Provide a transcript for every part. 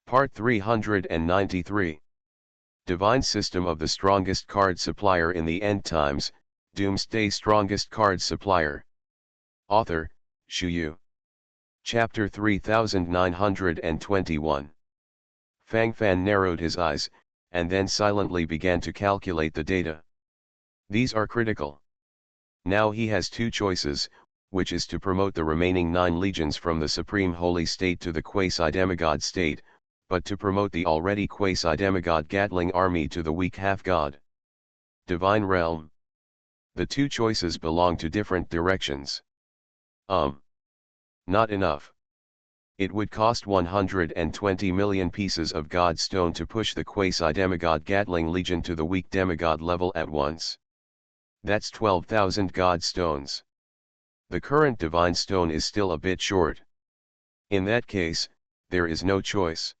Part 393. Divine System of the Strongest Card Supplier in the End Times, Doomsday Strongest Card Supplier. Author, Shu. Chapter 3921. Fang Fan narrowed his eyes, and then silently began to calculate the data. These are critical. Now he has two choices, which is to promote the remaining 9 legions from the Supreme Holy State to the Quasi-Demigod state, but to promote the already quasi-demigod Gatling army to the weak half-god Divine Realm. The two choices belong to different directions. Not enough. It would cost 120 million pieces of God Stone to push the quasi-demigod Gatling legion to the weak demigod level at once. That's 12,000 God Stones. The current Divine Stone is still a bit short. In that case, there is no choice.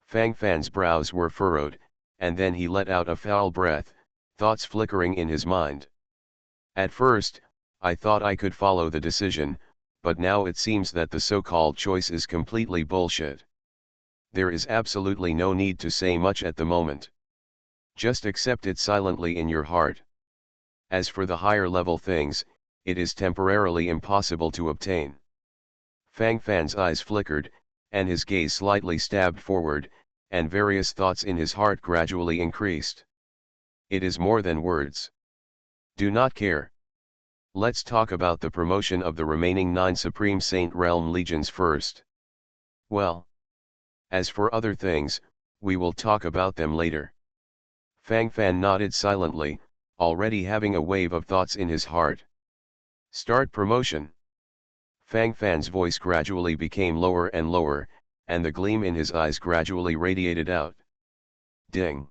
Fang Fan's brows were furrowed, and then he let out a foul breath, thoughts flickering in his mind. At first, I thought I could follow the decision, but now it seems that the so-called choice is completely bullshit. There is absolutely no need to say much at the moment. Just accept it silently in your heart. As for the higher level things, it is temporarily impossible to obtain. Fang Fan's eyes flickered, and his gaze slightly stabbed forward, and various thoughts in his heart gradually increased. It is more than words. Do not care. Let's talk about the promotion of the remaining 9 Supreme Saint Realm legions first. Well, as for other things, we will talk about them later. Fang Fan nodded silently, already having a wave of thoughts in his heart. Start promotion. Fang Fan's voice gradually became lower and lower, and the gleam in his eyes gradually radiated out. Ding.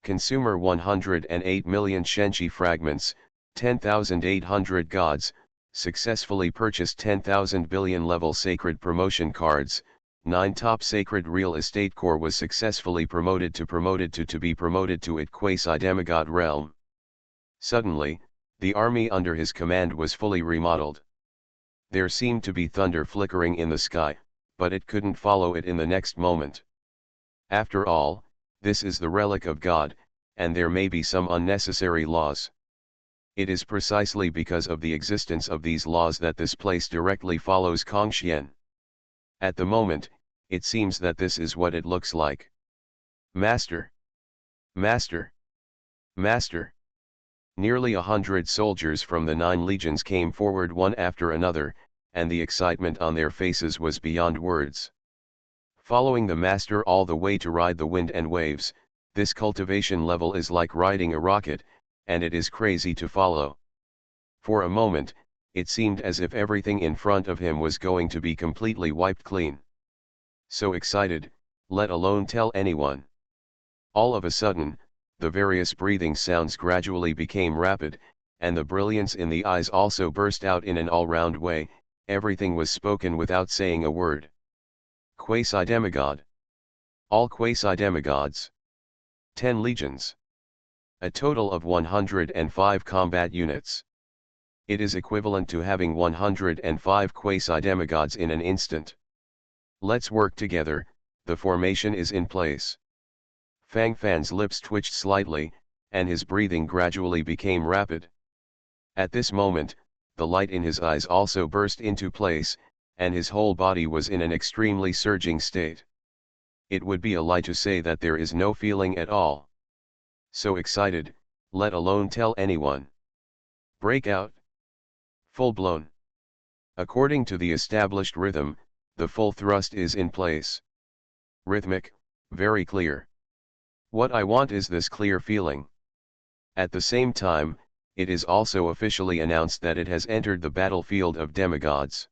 Consumer 108 million Shenchi fragments, 10,800 gods, successfully purchased 10,000 billion level sacred promotion cards, 9 top sacred real estate core was successfully promoted to be promoted to it quasi-demigod realm. Suddenly, the army under his command was fully remodeled. There seemed to be thunder flickering in the sky, but it couldn't follow it in the next moment. After all, this is the relic of God, and there may be some unnecessary laws. It is precisely because of the existence of these laws that this place directly follows Kongxian. At the moment, it seems that this is what it looks like. Master! Master! Master! Nearly 100 soldiers from the 9 legions came forward one after another, and the excitement on their faces was beyond words. Following the master all the way to ride the wind and waves, this cultivation level is like riding a rocket, and it is crazy to follow. For a moment, it seemed as if everything in front of him was going to be completely wiped clean. So excited, let alone tell anyone. All of a sudden, the various breathing sounds gradually became rapid, and the brilliance in the eyes also burst out in an all-round way. Everything was spoken without saying a word. Quasi-demigod. All quasi-demigods. 10 legions. A total of 105 combat units. It is equivalent to having 105 quasi-demigods in an instant. Let's work together, the formation is in place. Fang Fan's lips twitched slightly, and his breathing gradually became rapid. At this moment, the light in his eyes also burst into place, and his whole body was in an extremely surging state. It would be a lie to say that there is no feeling at all. So excited, let alone tell anyone. Breakout. Full blown. According to the established rhythm, the full thrust is in place. Rhythmic, very clear. What I want is this clear feeling. At the same time, it is also officially announced that it has entered the battlefield of demigods.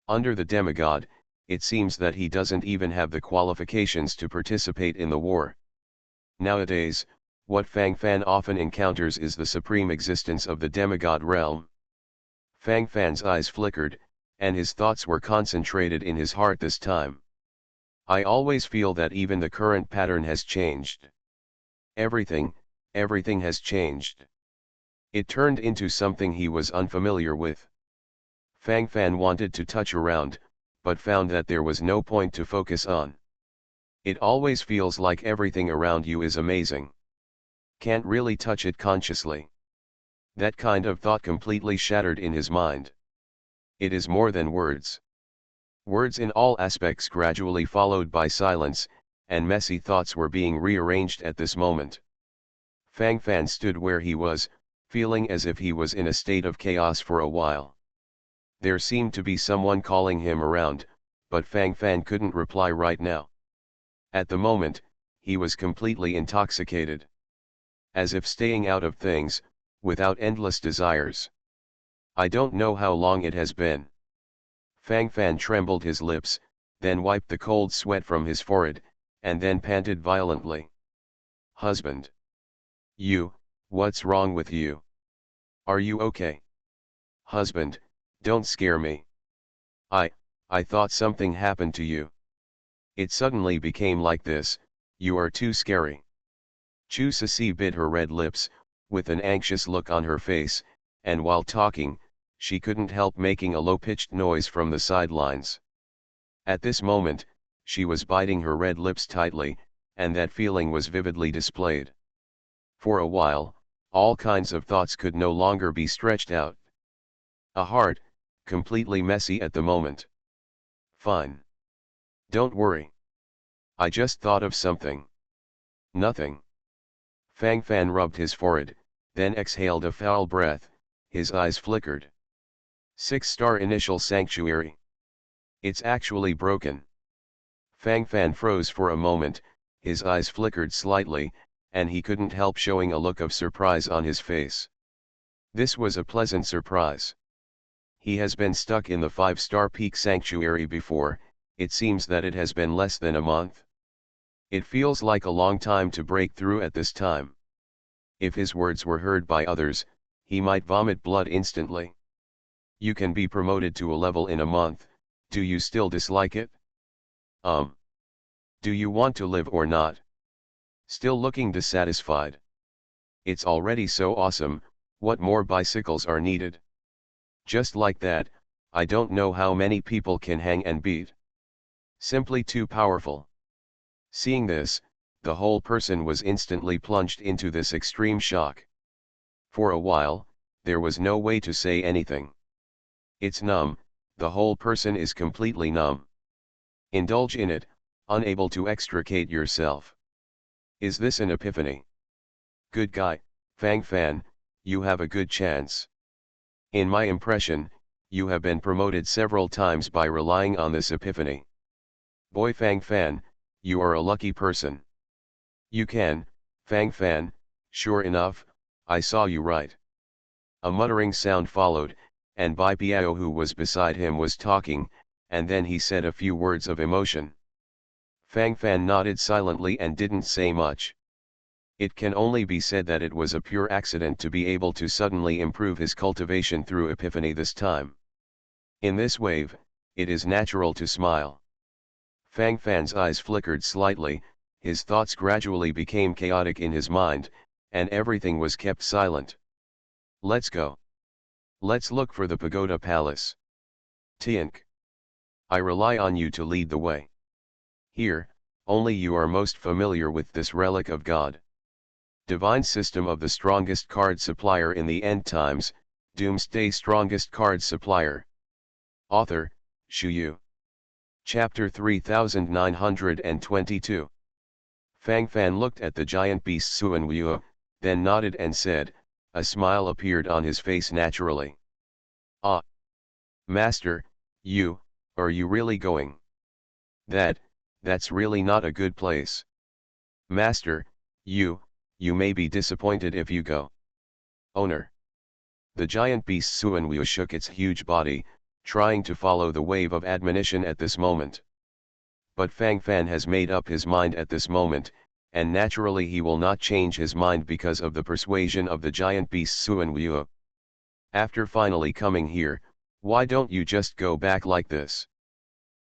Under the demigod, it seems that he doesn't even have the qualifications to participate in the war. Nowadays, what Fang Fan often encounters is the supreme existence of the demigod realm. Fang Fan's eyes flickered, and his thoughts were concentrated in his heart this time. I always feel that even the current pattern has changed. Everything has changed. It turned into something he was unfamiliar with. Fang Fan wanted to touch around, but found that there was no point to focus on. It always feels like everything around you is amazing. Can't really touch it consciously. That kind of thought completely shattered in his mind. It is more than words. Words in all aspects gradually followed by silence, and messy thoughts were being rearranged at this moment. Fang Fan stood where he was, feeling as if he was in a state of chaos for a while. There seemed to be someone calling him around, but Fang Fan couldn't reply right now. At the moment, he was completely intoxicated. As if staying out of things, without endless desires. I don't know how long it has been. Fang Fan trembled his lips, then wiped the cold sweat from his forehead, and then panted violently. Husband. What's wrong with you? Are you okay? Husband, don't scare me. I thought something happened to you. It suddenly became like this, you are too scary. Chu Ceci bit her red lips, with an anxious look on her face, and while talking, she couldn't help making a low-pitched noise from the sidelines. At this moment, she was biting her red lips tightly, and that feeling was vividly displayed. For a while, all kinds of thoughts could no longer be stretched out. A heart, completely messy at the moment. Fine. Don't worry. I just thought of something. Nothing. Fang Fan rubbed his forehead, then exhaled a foul breath, his eyes flickered. 6-star initial sanctuary. It's actually broken. Fang Fan froze for a moment, his eyes flickered slightly, and he couldn't help showing a look of surprise on his face. This was a pleasant surprise. He has been stuck in the 5-star peak sanctuary before, it seems that it has been less than a month. It feels like a long time to break through at this time. If his words were heard by others, he might vomit blood instantly. You can be promoted to a level in a month, do you still dislike it? Do you want to live or not? Still looking dissatisfied. It's already so awesome, what more bicycles are needed? Just like that, I don't know how many people can hang and beat. Simply too powerful. Seeing this, the whole person was instantly plunged into this extreme shock. For a while, there was no way to say anything. It's numb, the whole person is completely numb. Indulge in it, unable to extricate yourself. Is this an epiphany? Good guy, Fang Fan, you have a good chance. In my impression, you have been promoted several times by relying on this epiphany. Boy Fang Fan, you are a lucky person. You can, Fang Fan, sure enough, I saw you right. A muttering sound followed, and Bai Piao who was beside him was talking, and then he said a few words of emotion. Fang Fan nodded silently and didn't say much. It can only be said that it was a pure accident to be able to suddenly improve his cultivation through epiphany this time. In this wave, it is natural to smile. Fang Fan's eyes flickered slightly, his thoughts gradually became chaotic in his mind, and everything was kept silent. Let's go. Let's look for the Pagoda Palace. Tink. I rely on you to lead the way. Here, only you are most familiar with this relic of God. Divine system of the strongest card supplier in the end times, Doomsday strongest card supplier. Author, Shu Yu. Chapter 3922. Fang Fan looked at the giant beast Suan Wu, then nodded and said, a smile appeared on his face naturally. Ah! Master, are you really going? That's really not a good place. Master, you may be disappointed if you go. Owner. The giant beast Suan Wu shook its huge body, trying to follow the wave of admonition at this moment. But Fang Fan has made up his mind at this moment, and naturally he will not change his mind because of the persuasion of the giant beast Suan Wu. After finally coming here, why don't you just go back like this?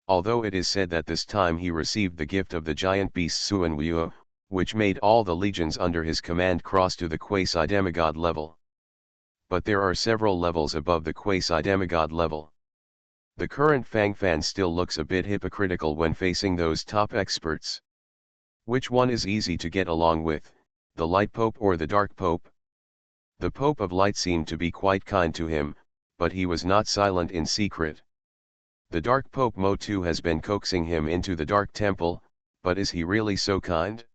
Although it is said that this time he received the gift of the giant beast Suan Wu, which made all the legions under his command cross to the quasi-demigod level. But there are several levels above the quasi-demigod level. The current Fang Fan still looks a bit hypocritical when facing those top experts. Which one is easy to get along with, the light pope or the dark pope? The Pope of Light seemed to be quite kind to him, but he was not silent in secret. The dark Pope Motu has been coaxing him into the Dark Temple, but is he really so kind?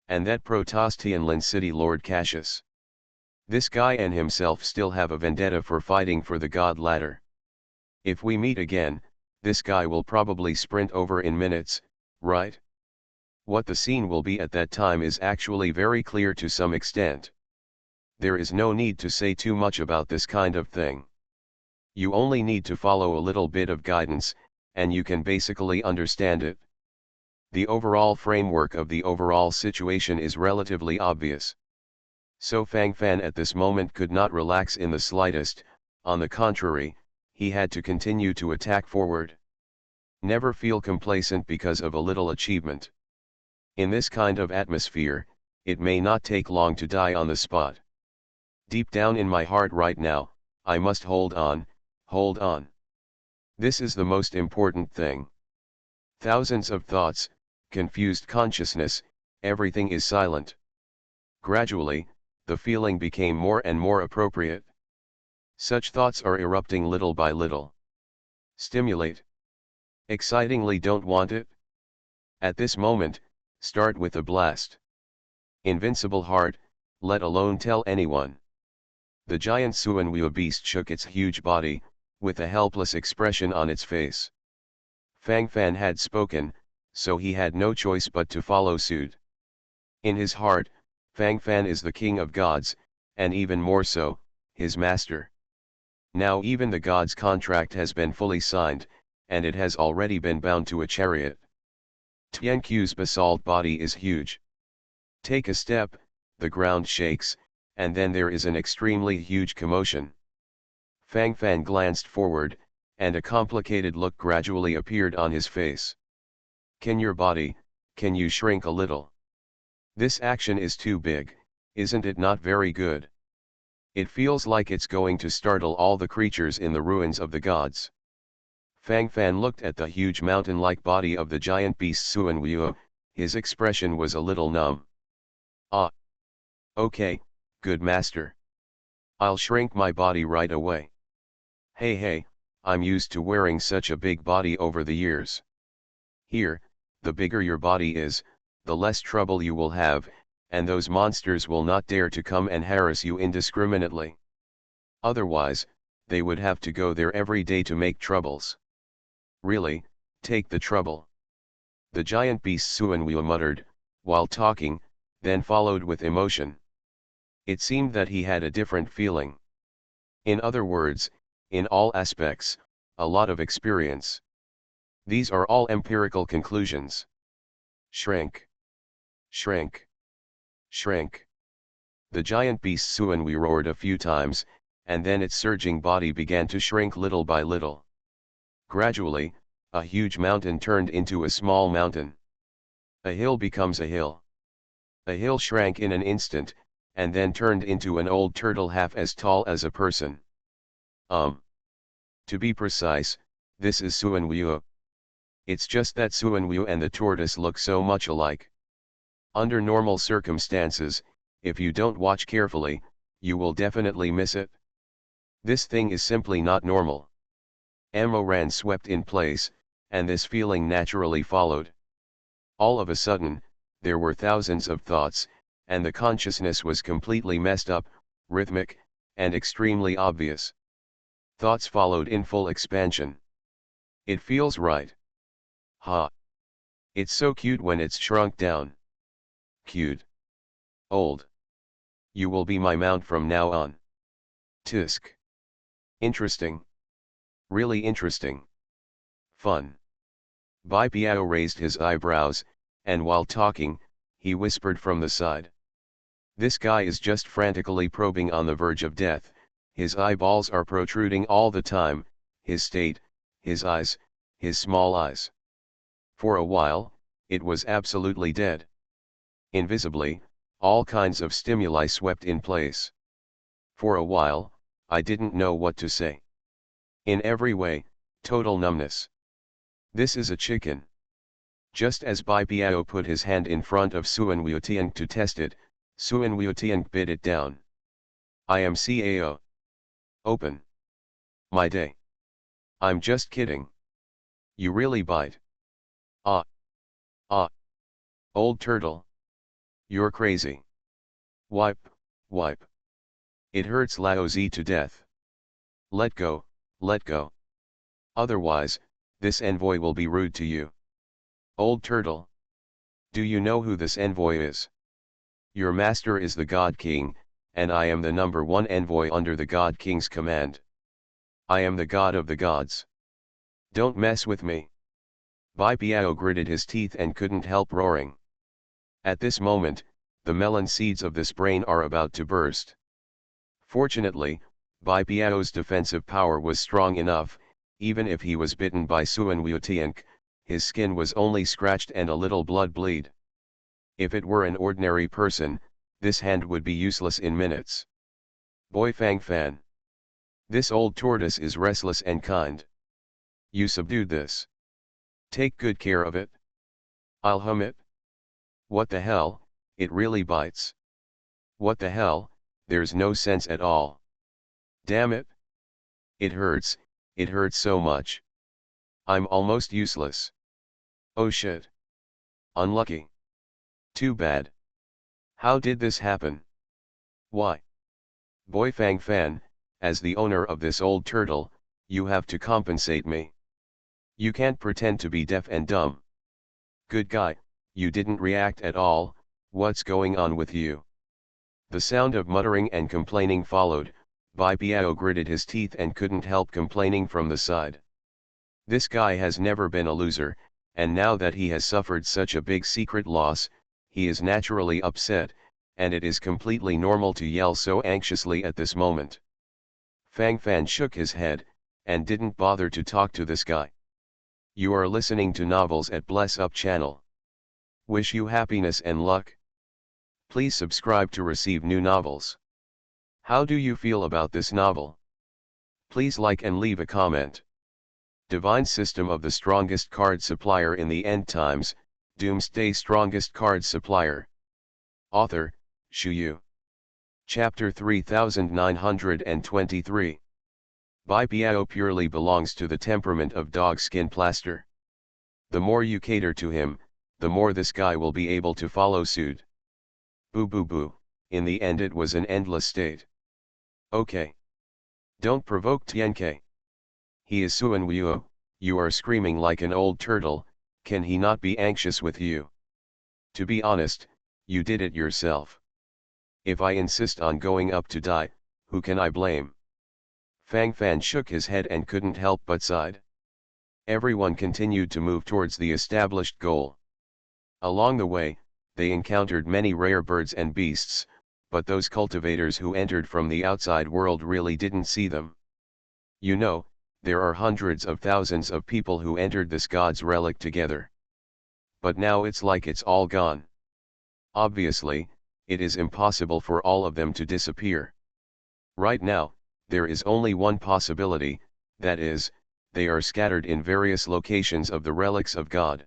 And that Protostian city Lord Cassius. This guy and himself still have a vendetta for fighting for the God ladder. If we meet again, this guy will probably sprint over in minutes, right? What the scene will be at that time is actually very clear to some extent. There is no need to say too much about this kind of thing. You only need to follow a little bit of guidance, and you can basically understand it. The overall framework of the overall situation is relatively obvious. So Fang Fan at this moment could not relax in the slightest, on the contrary, he had to continue to attack forward. Never feel complacent because of a little achievement. In this kind of atmosphere, it may not take long to die on the spot. Deep down in my heart right now, I must hold on, hold on. This is the most important thing. Thousands of thoughts, confused consciousness, everything is silent. Gradually, the feeling became more and more appropriate. Such thoughts are erupting little by little. Stimulate. Excitingly don't want it? At this moment, start with a blast. Invincible heart, let alone tell anyone. The giant Suanweo beast shook its huge body, with a helpless expression on its face. Fang Fan had spoken, so he had no choice but to follow suit. In his heart, Fang Fan is the king of gods, and even more so, his master. Now even the god's contract has been fully signed, and it has already been bound to a chariot. Tianqiu's basalt body is huge. Take a step, the ground shakes, and then there is an extremely huge commotion. Fang Fan glanced forward, and a complicated look gradually appeared on his face. Can you shrink a little? This action is too big, isn't it not very good? It feels like it's going to startle all the creatures in the ruins of the gods. Fang Fan looked at the huge mountain-like body of the giant beast Suanweo, his expression was a little numb. Ah. Okay, good master. I'll shrink my body right away. Hey, I'm used to wearing such a big body over the years. Here, the bigger your body is, the less trouble you will have, and those monsters will not dare to come and harass you indiscriminately. Otherwise, they would have to go there every day to make troubles. Really, take the trouble. The giant beast Suanweo muttered, while talking, then followed with emotion. It seemed that he had a different feeling. In other words, in all aspects, a lot of experience. These are all empirical conclusions. Shrink. Shrink. Shrink. The giant beast Suanweo roared a few times, and then its surging body began to shrink little by little. Gradually, a huge mountain turned into a small mountain. A hill becomes a hill. A hill shrank in an instant, and then turned into an old turtle half as tall as a person. To be precise, this is Suanweo. It's just that Suanweo and the tortoise look so much alike. Under normal circumstances, if you don't watch carefully, you will definitely miss it. This thing is simply not normal. Amoran swept in place, and this feeling naturally followed. All of a sudden, there were thousands of thoughts, and the consciousness was completely messed up, rhythmic, and extremely obvious. Thoughts followed in full expansion. It feels right. Ha! It's so cute when it's shrunk down. Cute. Old. You will be my mount from now on. Tisk. Interesting. Really interesting. Fun. Bai Piao raised his eyebrows, and while talking, he whispered from the side. This guy is just frantically probing on the verge of death, his eyeballs are protruding all the time, his state, his eyes, his small eyes. For a while, it was absolutely dead. Invisibly, all kinds of stimuli swept in place. For a while, I didn't know what to say. In every way, total numbness. This is a chicken. Just as Bai Piao put his hand in front of Suan Wuetian to test it, Suan Wuetian bit it down. I am CAO. Open. My day. I'm just kidding. You really bite. Ah. Ah. Old turtle. You're crazy. Wipe, wipe. It hurts Lao Zi to death. Let go, let go. Otherwise, this envoy will be rude to you. Old turtle. Do you know who this envoy is? Your master is the God King, and I am the number one envoy under the God King's command. I am the god of the gods. Don't mess with me. Bai Piao gritted his teeth and couldn't help roaring. At this moment, the melon seeds of this brain are about to burst. Fortunately, Bai Piao's defensive power was strong enough. Even if he was bitten by Suan Wuetian, his skin was only scratched and a little blood bleed. If it were an ordinary person, this hand would be useless in minutes. Boy Fang Fan. This old tortoise is restless and kind. You subdued this. Take good care of it. I'll hum it. What the hell, it really bites. What the hell, there's no sense at all. Damn it. It hurts so much. I'm almost useless. Oh shit. Unlucky. Too bad. How did this happen? Why? Boy Fang Fan, as the owner of this old turtle, you have to compensate me. You can't pretend to be deaf and dumb. Good guy, you didn't react at all. What's going on with you? The sound of muttering and complaining followed. Bai Piao gritted his teeth and couldn't help complaining from the side. This guy has never been a loser, and now that he has suffered such a big secret loss, he is naturally upset, and it is completely normal to yell so anxiously at this moment. Fang Fan shook his head, and didn't bother to talk to this guy. You are listening to Novels at Bless Up channel. Wish you happiness and luck. Please subscribe to receive new novels. How do you feel about this novel? Please like and leave a comment. Divine System of the Strongest Card Supplier in the End Times, Doomsday Strongest Card Supplier. Author, Shu Yu. Chapter 3923. Bai Piao purely belongs to the temperament of dog skin plaster. The more you cater to him, the more this guy will be able to follow suit. Boo boo boo, in the end it was an endless state. Okay. Don't provoke Tianke. He is Suan Wuo, you are screaming like an old turtle, can he not be anxious with you? To be honest, you did it yourself. If I insist on going up to die, who can I blame? Fang Fan shook his head and couldn't help but sighed. Everyone continued to move towards the established goal. Along the way, they encountered many rare birds and beasts, but those cultivators who entered from the outside world really didn't see them. You know, there are hundreds of thousands of people who entered this god's relic together. But now it's like it's all gone. Obviously, it is impossible for all of them to disappear. Right now, there is only one possibility, that is, they are scattered in various locations of the relics of God.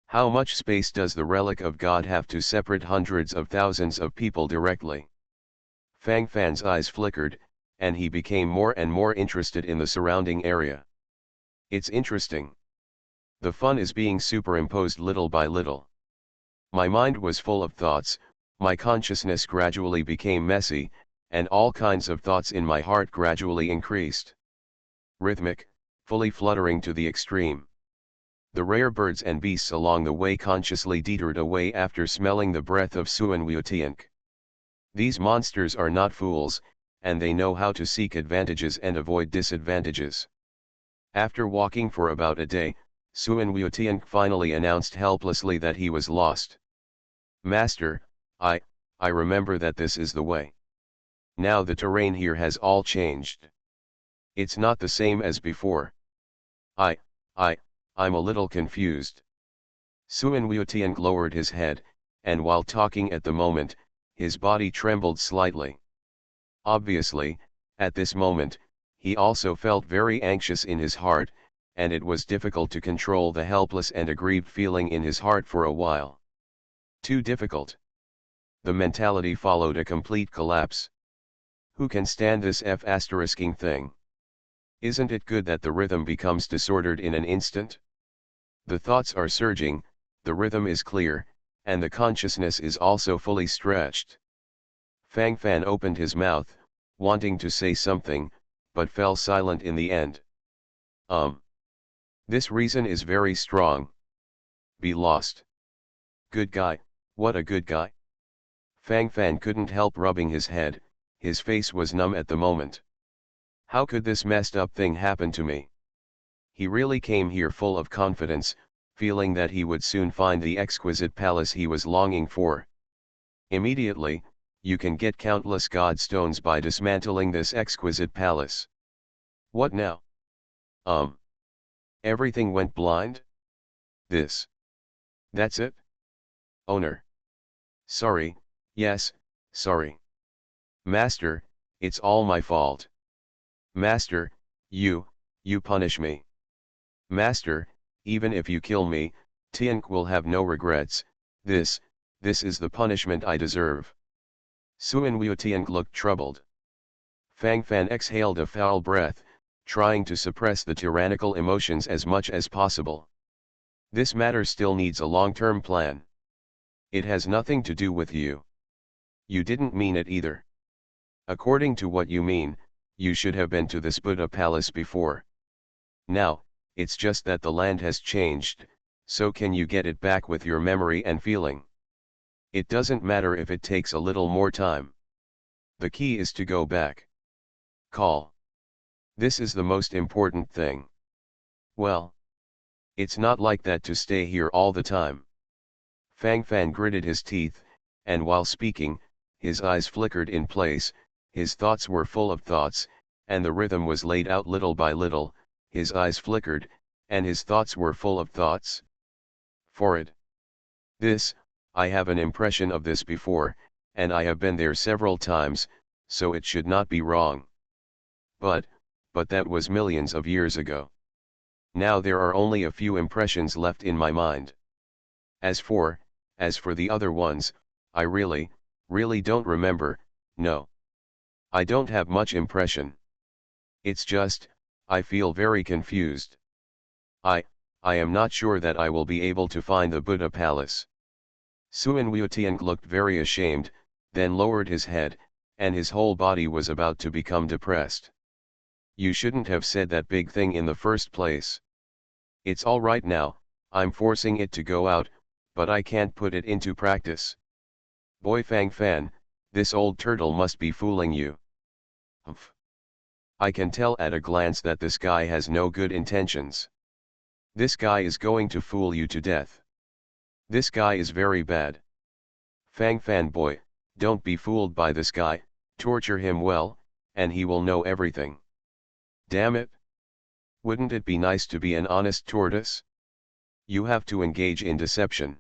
How much space does the relic of God have to separate hundreds of thousands of people directly? Fang Fan's eyes flickered, and he became more and more interested in the surrounding area. It's interesting. The fun is being superimposed little by little. My mind was full of thoughts, my consciousness gradually became messy, and all kinds of thoughts in my heart gradually increased. Rhythmic, fully fluttering to the extreme. The rare birds and beasts along the way consciously deterred away after smelling the breath of Suan Wuetian. These monsters are not fools, and they know how to seek advantages and avoid disadvantages. After walking for about a day, Suan Wuetian finally announced helplessly that he was lost. Master, I remember that this is the way. Now the terrain here has all changed. It's not the same as before. I'm a little confused. Suan Wuetian lowered his head, and while talking at the moment, his body trembled slightly. Obviously, at this moment, he also felt very anxious in his heart, and it was difficult to control the helpless and aggrieved feeling in his heart for a while. Too difficult. The mentality followed a complete collapse. Who can stand this f***ing thing? Isn't it good that the rhythm becomes disordered in an instant? The thoughts are surging, the rhythm is clear, and the consciousness is also fully stretched. Fang Fan opened his mouth, wanting to say something, but fell silent in the end. This reason is very strong. Be lost. Good guy, what a good guy. Fang Fan couldn't help rubbing his head, his face was numb at the moment. How could this messed up thing happen to me? He really came here full of confidence, feeling that he would soon find the exquisite palace he was longing for. Immediately, you can get countless god stones by dismantling this exquisite palace. What now? Everything went blind? That's it? Owner. Sorry, yes, sorry. Master, it's all my fault. Master, you punish me. Master, even if you kill me, Tiank will have no regrets. This is the punishment I deserve. Suanwu Tiank looked troubled. Fang Fan exhaled a foul breath, trying to suppress the tyrannical emotions as much as possible. This matter still needs a long-term plan. It has nothing to do with you. You didn't mean it either. According to what you mean, you should have been to this Buddha palace before. Now, it's just that the land has changed, so can you get it back with your memory and feeling? It doesn't matter if it takes a little more time. The key is to go back. Call. This is the most important thing. Well, it's not like that to stay here all the time. Fang Fan gritted his teeth, and while speaking, his eyes flickered in place, his thoughts were full of thoughts, and the rhythm was laid out little by little, his eyes flickered, and his thoughts were full of thoughts. For it. I have an impression of this before, and I have been there several times, so it should not be wrong. But that was millions of years ago. Now there are only a few impressions left in my mind. As for the other ones, I really don't remember, no. I don't have much impression. It's just, I feel very confused. I am not sure that I will be able to find the Buddha palace. Suanwu Tiank looked very ashamed, then lowered his head, and his whole body was about to become depressed. You shouldn't have said that big thing in the first place. It's all right now, I'm forcing it to go out, but I can't put it into practice. Boy Fang Fan, this old turtle must be fooling you. Humph. I can tell at a glance that this guy has no good intentions. This guy is going to fool you to death. This guy is very bad. Fang Fan boy, don't be fooled by this guy, torture him well, and he will know everything. Damn it. Wouldn't it be nice to be an honest tortoise? You have to engage in deception.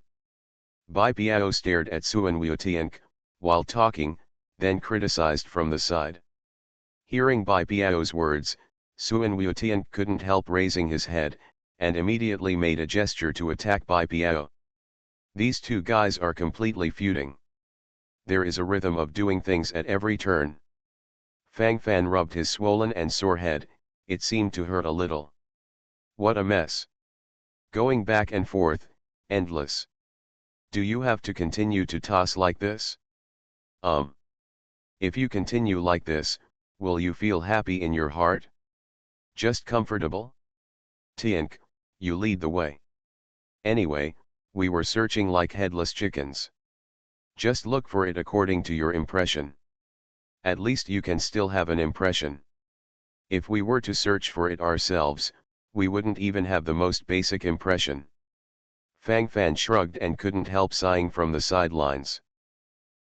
Bai Piao stared at Suanwu Tiank, while talking, then criticized from the side. Hearing Bai Piao's words, Suanwu Tiank couldn't help raising his head, and immediately made a gesture to attack Bai Piao. These two guys are completely feuding. There is a rhythm of doing things at every turn. Fang Fan rubbed his swollen and sore head, it seemed to hurt a little. What a mess. Going back and forth, endless. Do you have to continue to toss like this? If you continue like this, will you feel happy in your heart? Just comfortable? Tiank, you lead the way. Anyway, we were searching like headless chickens. Just look for it according to your impression. At least you can still have an impression. If we were to search for it ourselves, we wouldn't even have the most basic impression. Fang Fan shrugged and couldn't help sighing from the sidelines.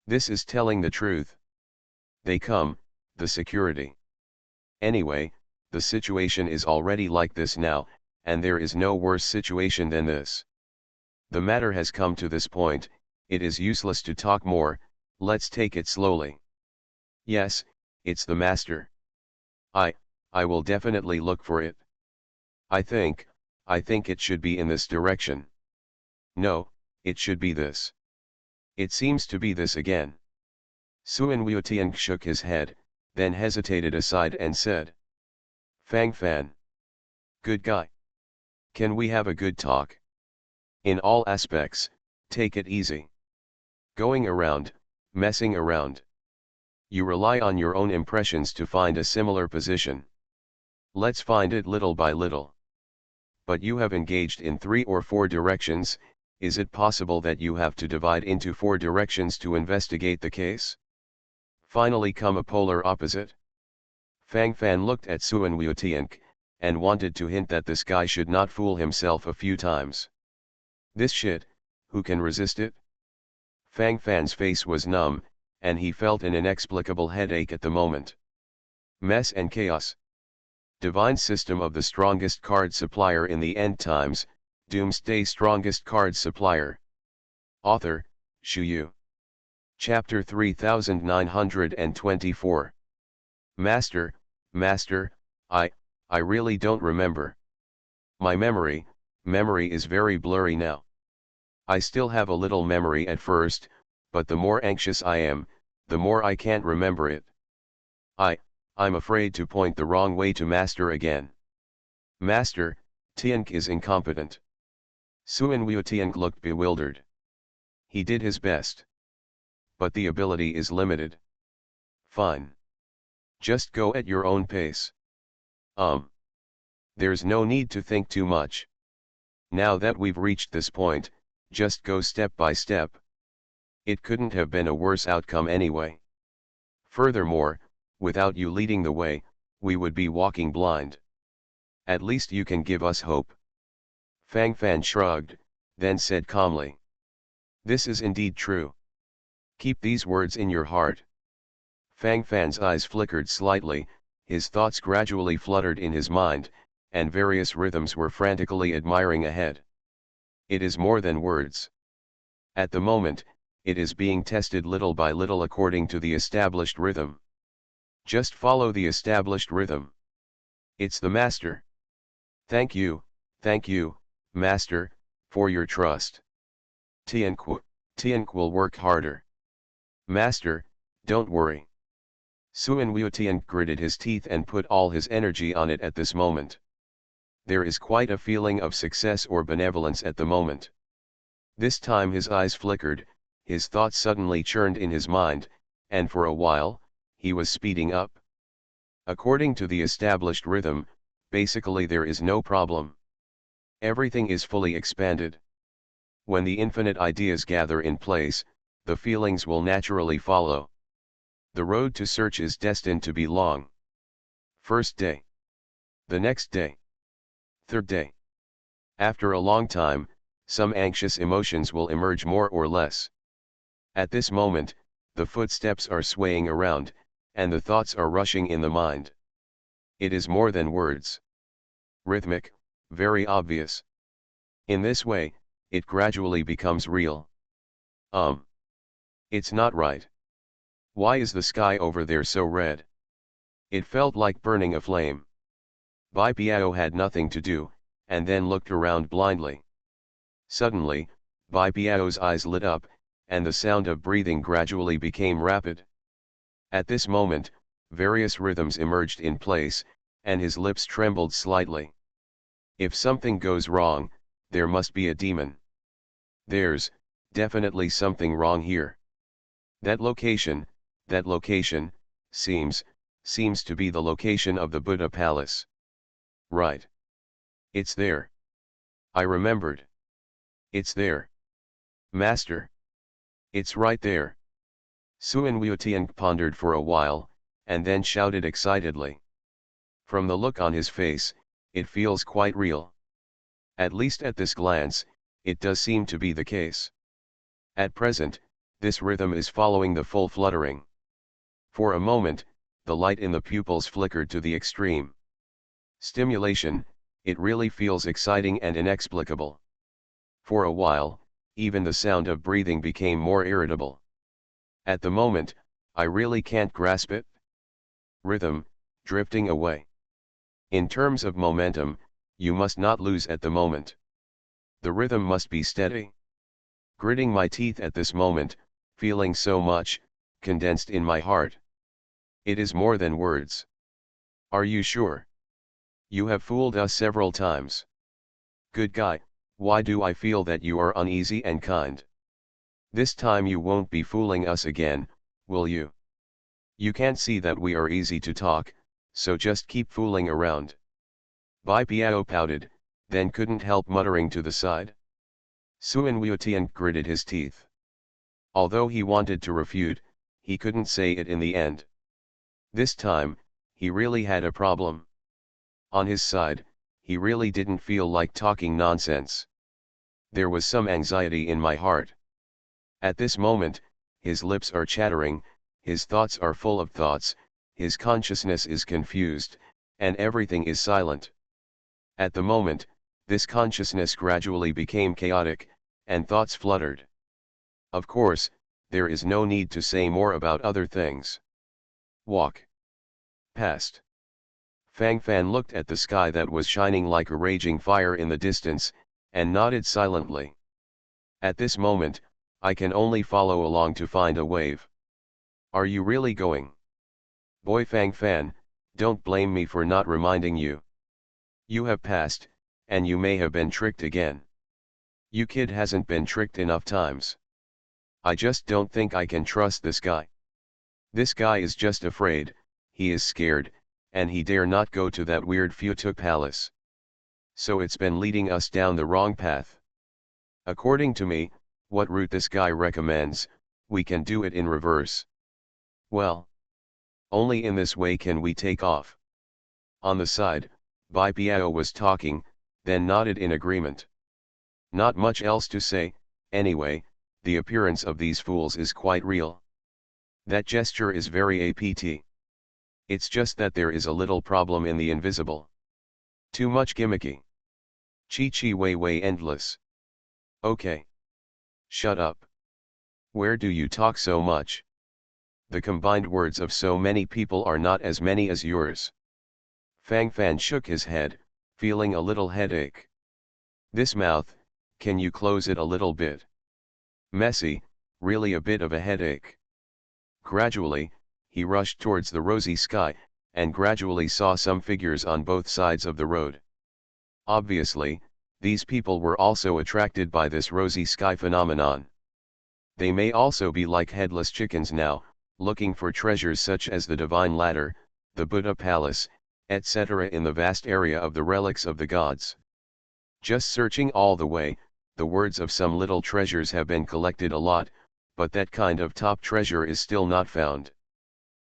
This is telling the truth. They come, the security. Anyway, the situation is already like this now, and there is no worse situation than this. The matter has come to this point, it is useless to talk more, let's take it slowly. Yes, it's the master. I will definitely look for it. I think it should be in this direction. No, it should be this. It seems to be this again. Suan Wuetian shook his head, then hesitated aside and said. Fang Fan. Good guy. Can we have a good talk? In all aspects, take it easy. Going around, messing around. You rely on your own impressions to find a similar position. Let's find it little by little. But you have engaged in 3 or 4 directions, is it possible that you have to divide into 4 directions to investigate the case? Finally come a polar opposite? Fang Fan looked at Suan Wuetian, and wanted to hint that this guy should not fool himself a few times. This shit, who can resist it? Fang Fan's face was numb, and he felt an inexplicable headache at the moment. Mess and chaos. Divine system of the strongest card supplier in the end times, Doomsday strongest card supplier. Author, Shu Yu. Chapter 3924. Master, I really don't remember. My memory is very blurry now. I still have a little memory at first, but the more anxious I am, the more I can't remember it. I'm afraid to point the wrong way to Master again. Master, Tiank is incompetent. Suan Wuetian looked bewildered. He did his best. But the ability is limited. Fine. Just go at your own pace. There's no need to think too much. Now that we've reached this point, just go step by step. It couldn't have been a worse outcome anyway. Furthermore, without you leading the way, we would be walking blind. At least you can give us hope. Fang Fan shrugged, then said calmly. This is indeed true. Keep these words in your heart. Fang Fan's eyes flickered slightly, his thoughts gradually fluttered in his mind, and various rhythms were frantically admiring ahead. It is more than words. At the moment, it is being tested little by little according to the established rhythm. Just follow the established rhythm. It's the Master. Thank you, Master, for your trust. Tiank will work harder. Master, don't worry. Suan Wuetian gritted his teeth and put all his energy on it at this moment. There is quite a feeling of success or benevolence at the moment. This time his eyes flickered, his thoughts suddenly churned in his mind, and for a while, he was speeding up. According to the established rhythm, basically there is no problem. Everything is fully expanded. When the infinite ideas gather in place, the feelings will naturally follow. The road to search is destined to be long. First day. The next day. Third day. After a long time, some anxious emotions will emerge more or less. At this moment, the footsteps are swaying around, and the thoughts are rushing in the mind. It is more than words. Rhythmic, very obvious. In this way, it gradually becomes real. It's not right. Why is the sky over there so red? It felt like burning a flame. Bai Piao had nothing to do, and then looked around blindly. Suddenly, Bai Piao's eyes lit up, and the sound of breathing gradually became rapid. At this moment, various rhythms emerged in place, and his lips trembled slightly. If something goes wrong, there must be a demon. There's definitely something wrong here. That location, seems to be the location of the Buddha Palace. Right. It's there. I remembered. It's there. Master. It's right there. Suan Wuetian pondered for a while, and then shouted excitedly. From the look on his face, it feels quite real. At least at this glance, it does seem to be the case. At present, this rhythm is following the full fluttering. For a moment, the light in the pupils flickered to the extreme. Stimulation, it really feels exciting and inexplicable. For a while, even the sound of breathing became more irritable. At the moment, I really can't grasp it. Rhythm, drifting away. In terms of momentum, you must not lose at the moment. The rhythm must be steady. Gritting my teeth at this moment, feeling so much, condensed in my heart. It is more than words. Are you sure? You have fooled us several times. Good guy, why do I feel that you are uneasy and kind? This time you won't be fooling us again, will you? You can't see that we are easy to talk, so just keep fooling around. Bai Piao pouted, then couldn't help muttering to the side. Suan Wuotian gritted his teeth. Although he wanted to refute, he couldn't say it in the end. This time, he really had a problem. On his side, he really didn't feel like talking nonsense. There was some anxiety in my heart. At this moment, his lips are chattering, his thoughts are full of thoughts, his consciousness is confused, and everything is silent. At the moment, this consciousness gradually became chaotic, and thoughts fluttered. Of course, there is no need to say more about other things. Walk. Past. Fang Fan looked at the sky that was shining like a raging fire in the distance, and nodded silently. At this moment, I can only follow along to find a wave. Are you really going? Boy Fang Fan, don't blame me for not reminding you. You have passed, and you may have been tricked again. You kid hasn't been tricked enough times. I just don't think I can trust this guy. This guy is just afraid, he is scared, and he dare not go to that weird Futuk palace. So it's been leading us down the wrong path. According to me, what route this guy recommends, we can do it in reverse. Well, only in this way can we take off. On the side, Bai Piao was talking, then nodded in agreement. Not much else to say, anyway, the appearance of these fools is quite real. That gesture is very apt. It's just that there is a little problem in the invisible. Too much gimmicky. Chi Wei Wei endless. Okay. Shut up. Where do you talk so much? The combined words of so many people are not as many as yours. Fang Fan shook his head, feeling a little headache. This mouth, can you close it a little bit? Messy, really a bit of a headache. Gradually, he rushed towards the rosy sky, and gradually saw some figures on both sides of the road. Obviously, these people were also attracted by this rosy sky phenomenon. They may also be like headless chickens now, looking for treasures such as the Divine Ladder, the Buddha Palace, etc. in the vast area of the relics of the gods. Just searching all the way, the words of some little treasures have been collected a lot, but that kind of top treasure is still not found.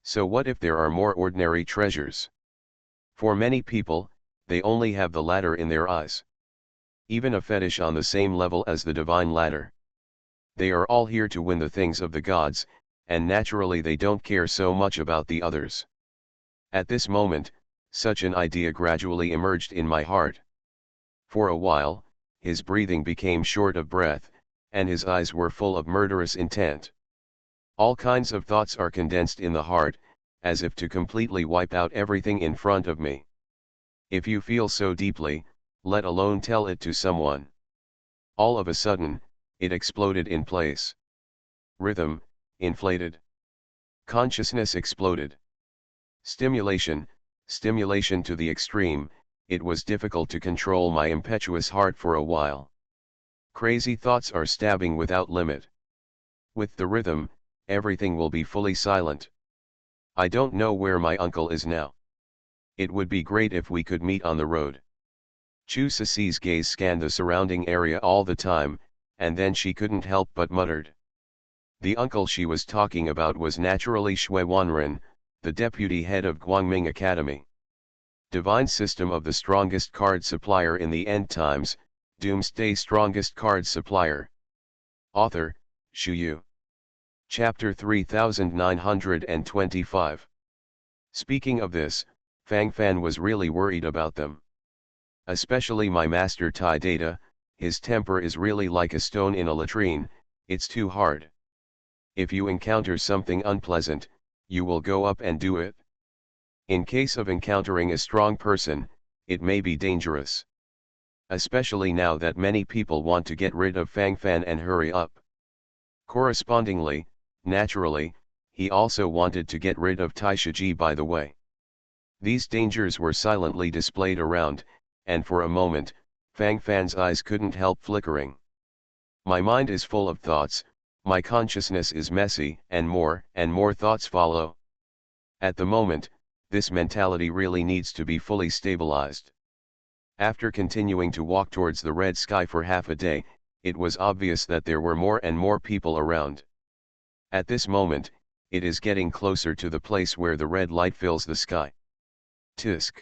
So what if there are more ordinary treasures? For many people, they only have the ladder in their eyes. Even a fetish on the same level as the Divine Ladder. They are all here to win the things of the gods, and naturally they don't care so much about the others. At this moment, such an idea gradually emerged in my heart. For a while, his breathing became short of breath, and his eyes were full of murderous intent. All kinds of thoughts are condensed in the heart, as if to completely wipe out everything in front of me. If you feel so deeply, let alone tell it to someone. All of a sudden, it exploded in place. Rhythm, inflated. Consciousness exploded. Stimulation to the extreme, it was difficult to control my impetuous heart for a while. Crazy thoughts are stabbing without limit. With the rhythm, everything will be fully silent. I don't know where my uncle is now. It would be great if we could meet on the road. Chu Ceci's gaze scanned the surrounding area all the time, and then she couldn't help but muttered. The uncle she was talking about was naturally Shui Wanren, the deputy head of Guangming Academy. Divine system of the strongest card supplier in the end times, Doomsday strongest card supplier. Author, Shu Yu. Chapter 3925. Speaking of this, Fang Fan was really worried about them. Especially my master Tai Data, his temper is really like a stone in a latrine, it's too hard. If you encounter something unpleasant, you will go up and do it. In case of encountering a strong person, it may be dangerous. especially now that many people want to get rid of Fang Fan and hurry up. Correspondingly, naturally, he also wanted to get rid of Taishiji by the way. These dangers were silently displayed around, and for a moment, Fang Fan's eyes couldn't help flickering. My mind is full of thoughts, my consciousness is messy, and more thoughts follow. At the moment, this mentality really needs to be fully stabilized. After continuing to walk towards the red sky for half a day, it was obvious that there were more and more people around. At this moment, it is getting closer to the place where the red light fills the sky. Tisk.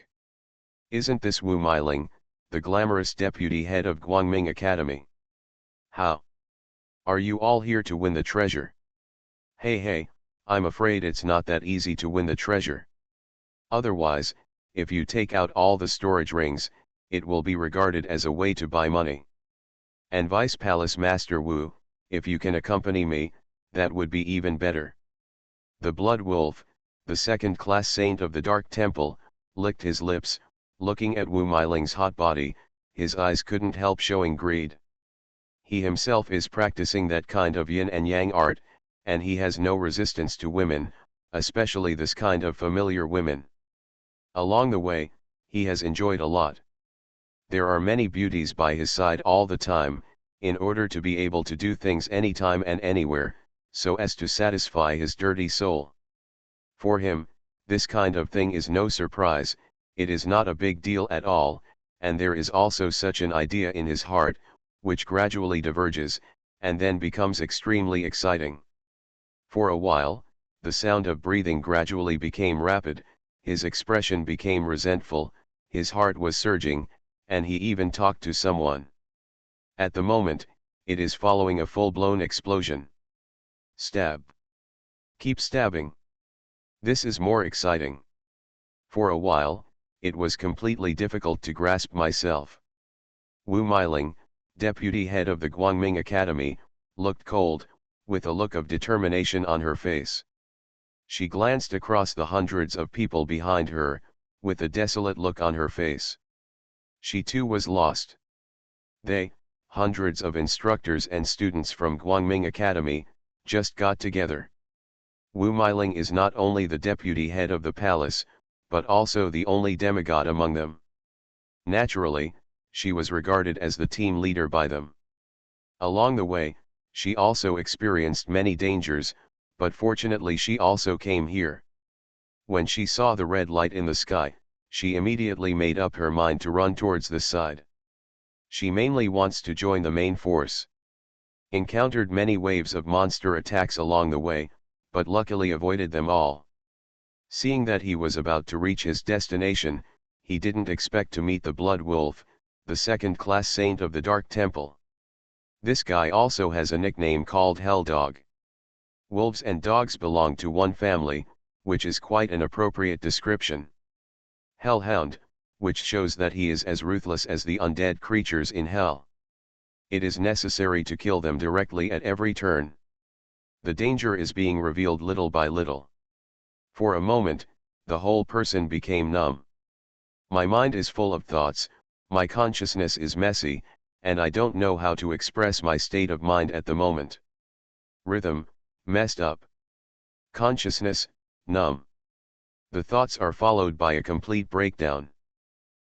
Isn't this Wu Meiling, the glamorous deputy head of Guangming Academy? How? Are you all here to win the treasure? Hey, I'm afraid it's not that easy to win the treasure. Otherwise, if you take out all the storage rings, it will be regarded as a way to buy money. And Vice Palace Master Wu, if you can accompany me, that would be even better. The Blood Wolf, the second-class saint of the Dark Temple, licked his lips, looking at Wu Meiling's hot body, his eyes couldn't help showing greed. He himself is practicing that kind of yin and yang art, and he has no resistance to women, especially this kind of familiar women. Along the way, he has enjoyed a lot. There are many beauties by his side all the time, in order to be able to do things anytime and anywhere, so as to satisfy his dirty soul. For him, this kind of thing is no surprise, it is not a big deal at all, and there is also such an idea in his heart, which gradually diverges, and then becomes extremely exciting. For a while, the sound of breathing gradually became rapid, his expression became resentful, his heart was surging, and he even talked to someone. At the moment, it is following a full-blown explosion. Stab. Keep stabbing. This is more exciting. For a while, it was completely difficult to grasp myself. Wu Meiling, deputy head of the Guangming Academy, looked cold, with a look of determination on her face. She glanced across the hundreds of people behind her, with a desolate look on her face. She too was lost. They, hundreds of instructors and students from Guangming Academy, just got together. Wu Meiling is not only the deputy head of the palace, but also the only demigod among them. Naturally, she was regarded as the team leader by them. Along the way, she also experienced many dangers, but fortunately she also came here. When she saw the red light in the sky, she immediately made up her mind to run towards the side. She mainly wants to join the main force. Encountered many waves of monster attacks along the way, but luckily avoided them all. Seeing that he was about to reach his destination, he didn't expect to meet the Blood Wolf, the second-class saint of the Dark Temple. This guy also has a nickname called Hell Dog. Wolves and dogs belong to one family, which is quite an appropriate description. Hellhound, which shows that he is as ruthless as the undead creatures in hell. It is necessary to kill them directly at every turn. The danger is being revealed little by little. For a moment, the whole person became numb. My mind is full of thoughts, my consciousness is messy, and I don't know how to express my state of mind at the moment. Rhythm, messed up. Consciousness, numb. The thoughts are followed by a complete breakdown.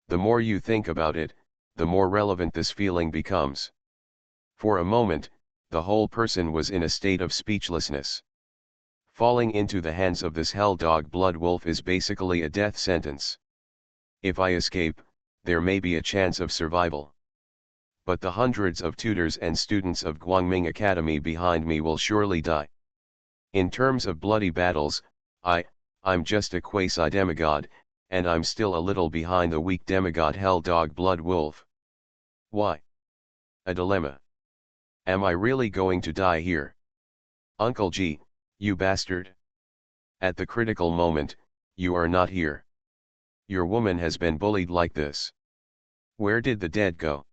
The more you think about it, the more relevant this feeling becomes. For a moment, the whole person was in a state of speechlessness. Falling into the hands of this hell dog Blood Wolf is basically a death sentence. If I escape, there may be a chance of survival. But the hundreds of tutors and students of Guangming Academy behind me will surely die. In terms of bloody battles, I'm just a quasi-demigod, and I'm still a little behind the weak demigod hell dog Blood Wolf. Why? A dilemma. Am I really going to die here? Uncle G, you bastard. At the critical moment, you are not here. Your woman has been bullied like this. Where did the dead go?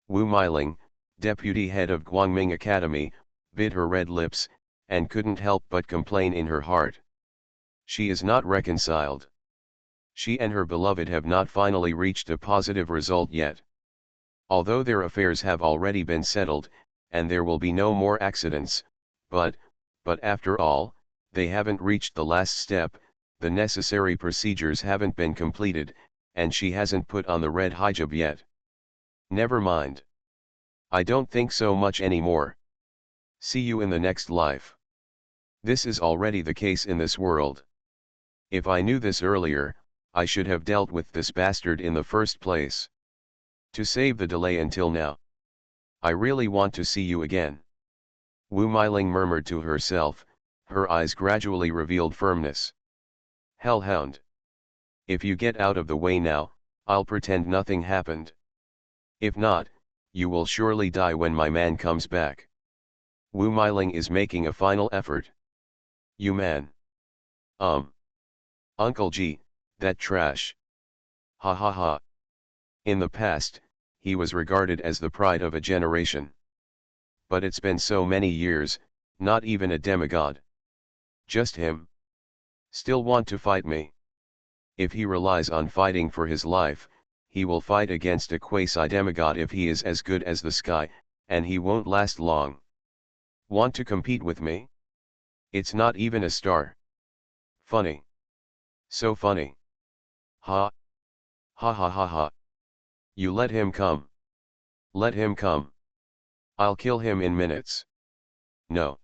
Wu Meiling, deputy head of Guangming Academy, bit her red lips, and couldn't help but complain in her heart. She is not reconciled. She and her beloved have not finally reached a positive result yet. Although their affairs have already been settled, and there will be no more accidents, but after all, they haven't reached the last step, the necessary procedures haven't been completed, and she hasn't put on the red hijab yet. Never mind. I don't think so much anymore. See you in the next life. This is already the case in this world. If I knew this earlier, I should have dealt with this bastard in the first place. To save the delay until now. I really want to see you again. Wu Meiling murmured to herself, her eyes gradually revealed firmness. Hellhound. If you get out of the way now, I'll pretend nothing happened. If not, you will surely die when my man comes back. Wu Meiling is making a final effort. You man. Uncle G, that trash. Ha ha ha. In the past, he was regarded as the pride of a generation. But it's been so many years, not even a demigod. Just him. Still want to fight me. If he relies on fighting for his life, he will fight against a quasi-demigod if he is as good as the sky, and he won't last long. Want to compete with me? It's not even a star. Funny. So funny. Ha. Ha ha ha ha. You let him come. Let him come. I'll kill him in minutes. No.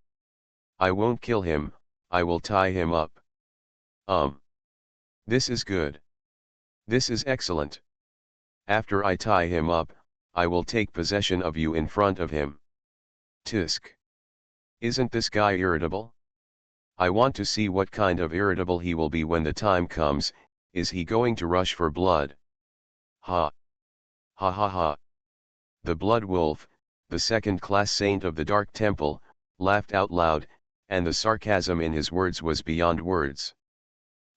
I won't kill him, I will tie him up. This is good. This is excellent. After I tie him up, I will take possession of you in front of him. Tisk. Isn't this guy irritable? I want to see what kind of irritable he will be when the time comes. Is he going to rush for blood? Ha. Ha ha ha. The Blood Wolf, the second-class saint of the Dark Temple, laughed out loud, and the sarcasm in his words was beyond words.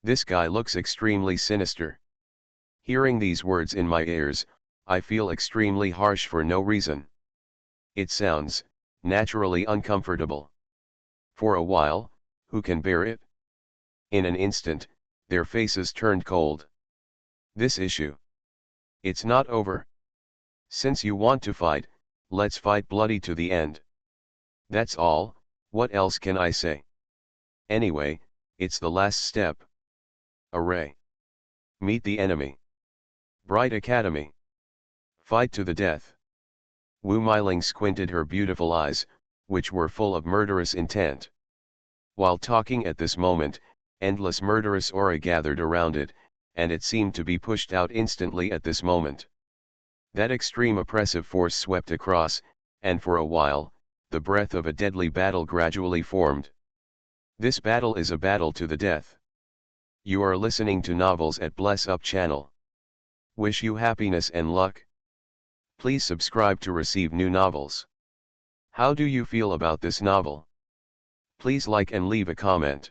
This guy looks extremely sinister. Hearing these words in my ears, I feel extremely harsh for no reason. It sounds, naturally uncomfortable. For a while, who can bear it? In an instant, their faces turned cold. This issue. It's not over. Since you want to fight, let's fight bloody to the end. That's all, what else can I say? Anyway, it's the last step. Array. Meet the enemy. Bright Academy. Fight to the death. Wu Meiling squinted her beautiful eyes, which were full of murderous intent. While talking at this moment, endless murderous aura gathered around it, and it seemed to be pushed out instantly at this moment. That extreme oppressive force swept across, and for a while, the breath of a deadly battle gradually formed. This battle is a battle to the death. You are listening to Novels at Bless Up channel. Wish you happiness and luck. Please subscribe to receive new novels. How do you feel about this novel? Please like and leave a comment.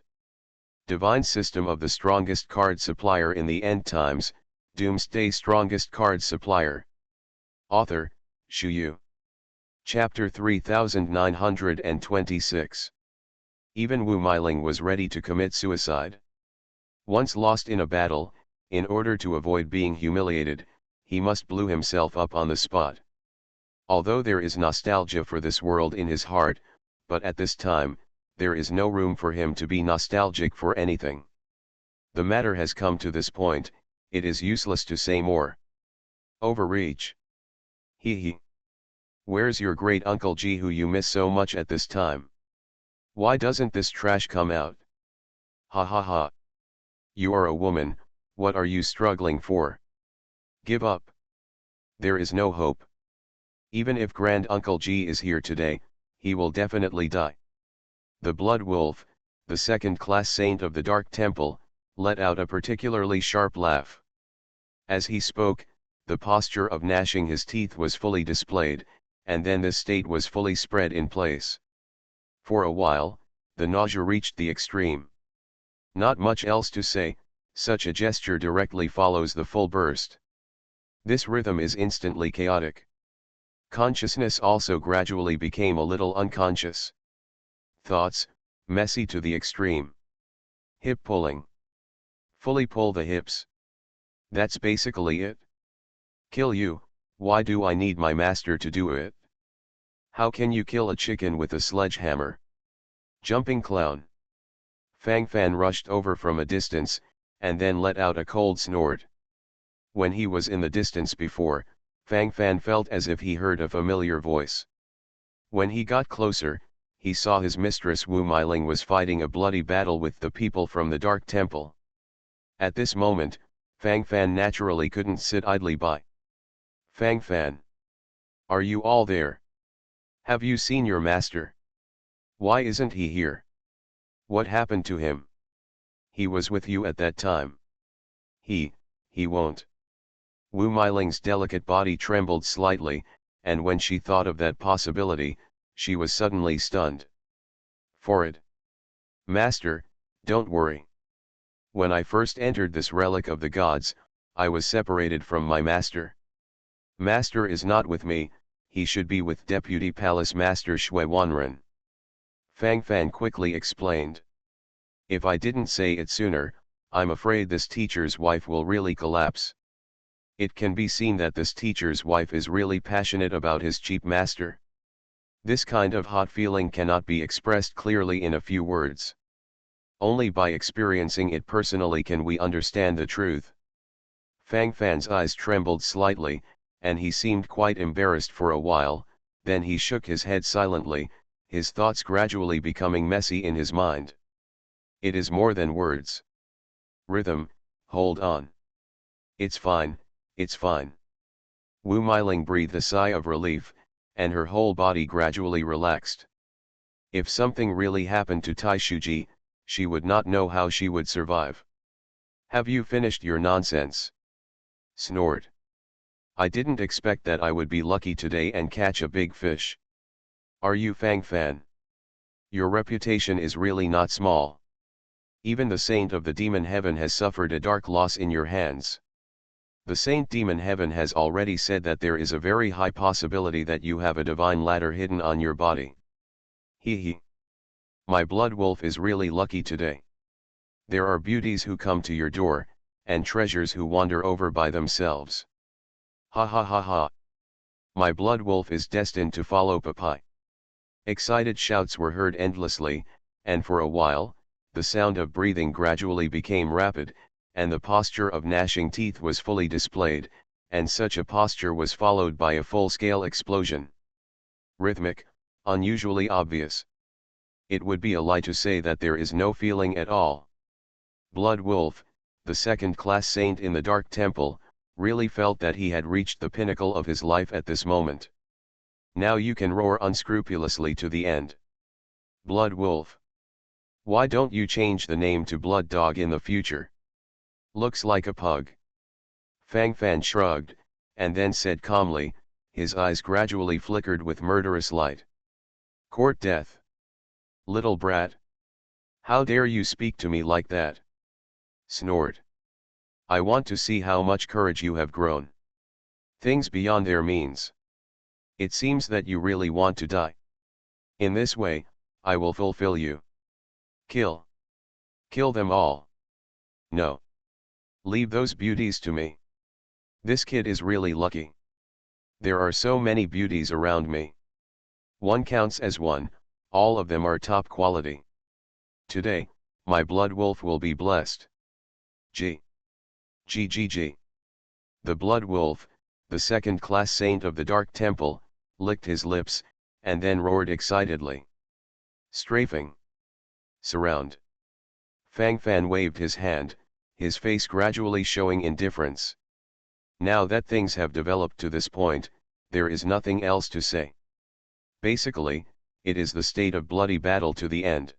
Divine System of the Strongest Card Supplier in the End Times, Doomsday Strongest Card Supplier. Author, Shu Yu. Chapter 3926. Even Wu Meiling was ready to commit suicide. Once lost in a battle, in order to avoid being humiliated, he must blow himself up on the spot. Although there is nostalgia for this world in his heart, but at this time, there is no room for him to be nostalgic for anything. The matter has come to this point, it is useless to say more. Overreach. Hee. Where's your great Uncle G who you miss so much at this time? Why doesn't this trash come out? Ha ha ha. You are a woman, what are you struggling for? Give up. There is no hope. Even if Grand Uncle G is here today, he will definitely die. The Blood Wolf, the second-class saint of the Dark Temple, let out a particularly sharp laugh. As he spoke, the posture of gnashing his teeth was fully displayed, and then the state was fully spread in place. For a while, the nausea reached the extreme. Not much else to say, such a gesture directly follows the full burst. This rhythm is instantly chaotic. Consciousness also gradually became a little unconscious. Thoughts, messy to the extreme. Hip pulling. Fully pull the hips. That's basically it. Kill you, Why do I need my master to do it? How can you kill a chicken with a sledgehammer? Jumping clown. Fang Fan rushed over from a distance, and then let out a cold snort. When he was in the distance before, Fang Fan felt as if he heard a familiar voice. When he got closer, he saw his mistress Wu Meiling was fighting a bloody battle with the people from the Dark Temple. At this moment, Fang Fan naturally couldn't sit idly by. Fang Fan. Are you all there? Have you seen your master? Why isn't he here? What happened to him? He was with you at that time. He won't. Wu Meiling's delicate body trembled slightly, and when she thought of that possibility, she was suddenly stunned. For it. Master, don't worry. When I first entered this relic of the gods, I was separated from my master. Master is not with me, he should be with Deputy Palace Master Shui Wanren. Fang Fan quickly explained. If I didn't say it sooner, I'm afraid this teacher's wife will really collapse. It can be seen that this teacher's wife is really passionate about his cheap master. This kind of hot feeling cannot be expressed clearly in a few words. Only by experiencing it personally can we understand the truth. Fang Fan's eyes trembled slightly, and he seemed quite embarrassed for a while, then he shook his head silently, his thoughts gradually becoming messy in his mind. It is more than words. Rhythm, hold on. It's fine, it's fine. Wu Meiling breathed a sigh of relief, and her whole body gradually relaxed. If something really happened to Tai Shuji, she would not know how she would survive. Have you finished your nonsense? Snort. I didn't expect that I would be lucky today and catch a big fish. Are you Fang Fan? Your reputation is really not small. Even the saint of the demon heaven has suffered a dark loss in your hands. The saint demon heaven has already said that there is a very high possibility that you have a divine ladder hidden on your body. Hee. My blood wolf is really lucky today. There are beauties who come to your door, and treasures who wander over by themselves. Ha ha ha ha. My blood wolf is destined to follow Papai. Excited shouts were heard endlessly, and for a while, the sound of breathing gradually became rapid, and the posture of gnashing teeth was fully displayed, and such a posture was followed by a full-scale explosion. Rhythmic, unusually obvious. It would be a lie to say that there is no feeling at all. Blood Wolf, the second-class saint in the Dark Temple, really felt that he had reached the pinnacle of his life at this moment. Now you can roar unscrupulously to the end. Blood Wolf. Why don't you change the name to Blood Dog in the future? Looks like a pug. Fang Fan shrugged, and then said calmly, his eyes gradually flickered with murderous light. Court death. Little brat. How dare you speak to me like that? Snort. I want to see how much courage you have grown. Things beyond their means. It seems that you really want to die. In this way, I will fulfill you. Kill. Kill them all. No. Leave those beauties to me. This kid is really lucky. There are so many beauties around me. One counts as one, all of them are top quality. Today, my blood wolf will be blessed. G. G. The blood wolf, the second-class saint of the Dark Temple, licked his lips, and then roared excitedly. Strafing. Surround. Fang Fan waved his hand, his face gradually showing indifference. Now that things have developed to this point, there is nothing else to say. Basically, it is the state of bloody battle to the end.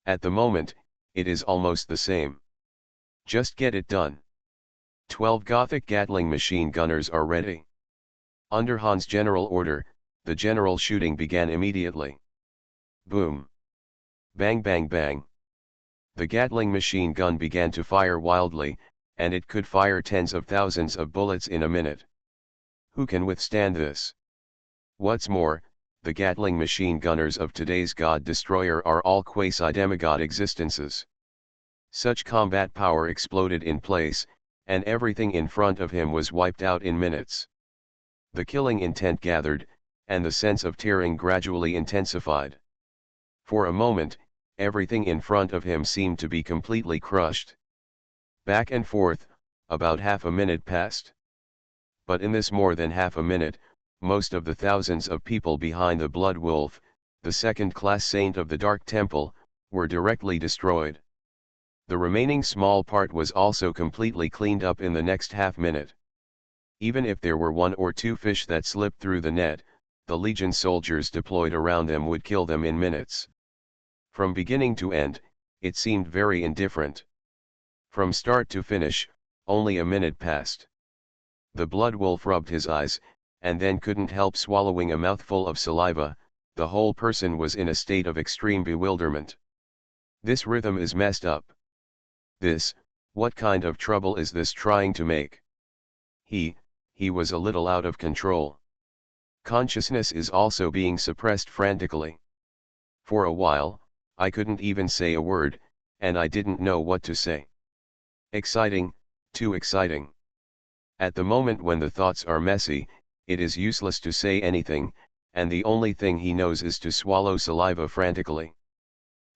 At the moment, it is almost the same. Just get it done. 12 Gothic Gatling machine gunners are ready. Under Han's general order, the general shooting began immediately. Boom. Bang bang bang. The Gatling machine gun began to fire wildly, and it could fire tens of thousands of bullets in a minute. Who can withstand this? What's more, the Gatling machine gunners of today's God Destroyer are all quasi-demigod existences. Such combat power exploded in place, and everything in front of him was wiped out in minutes. The killing intent gathered, and the sense of tearing gradually intensified. For a moment, everything in front of him seemed to be completely crushed. Back and forth, about half a minute passed. But in this more than half a minute, most of the thousands of people behind the Blood Wolf, the second-class saint of the Dark Temple, were directly destroyed. The remaining small part was also completely cleaned up in the next half-minute. Even if there were 1 or 2 fish that slipped through the net, the Legion soldiers deployed around them would kill them in minutes. From beginning to end, it seemed very indifferent. From start to finish, only a minute passed. The Blood Wolf rubbed his eyes, and then couldn't help swallowing a mouthful of saliva. The whole person was in a state of extreme bewilderment. This rhythm is messed up. What kind of trouble is this trying to make? He was a little out of control. Consciousness is also being suppressed frantically. For a while, I couldn't even say a word, and I didn't know what to say. Exciting, too exciting. At the moment when the thoughts are messy, it is useless to say anything, and the only thing he knows is to swallow saliva frantically.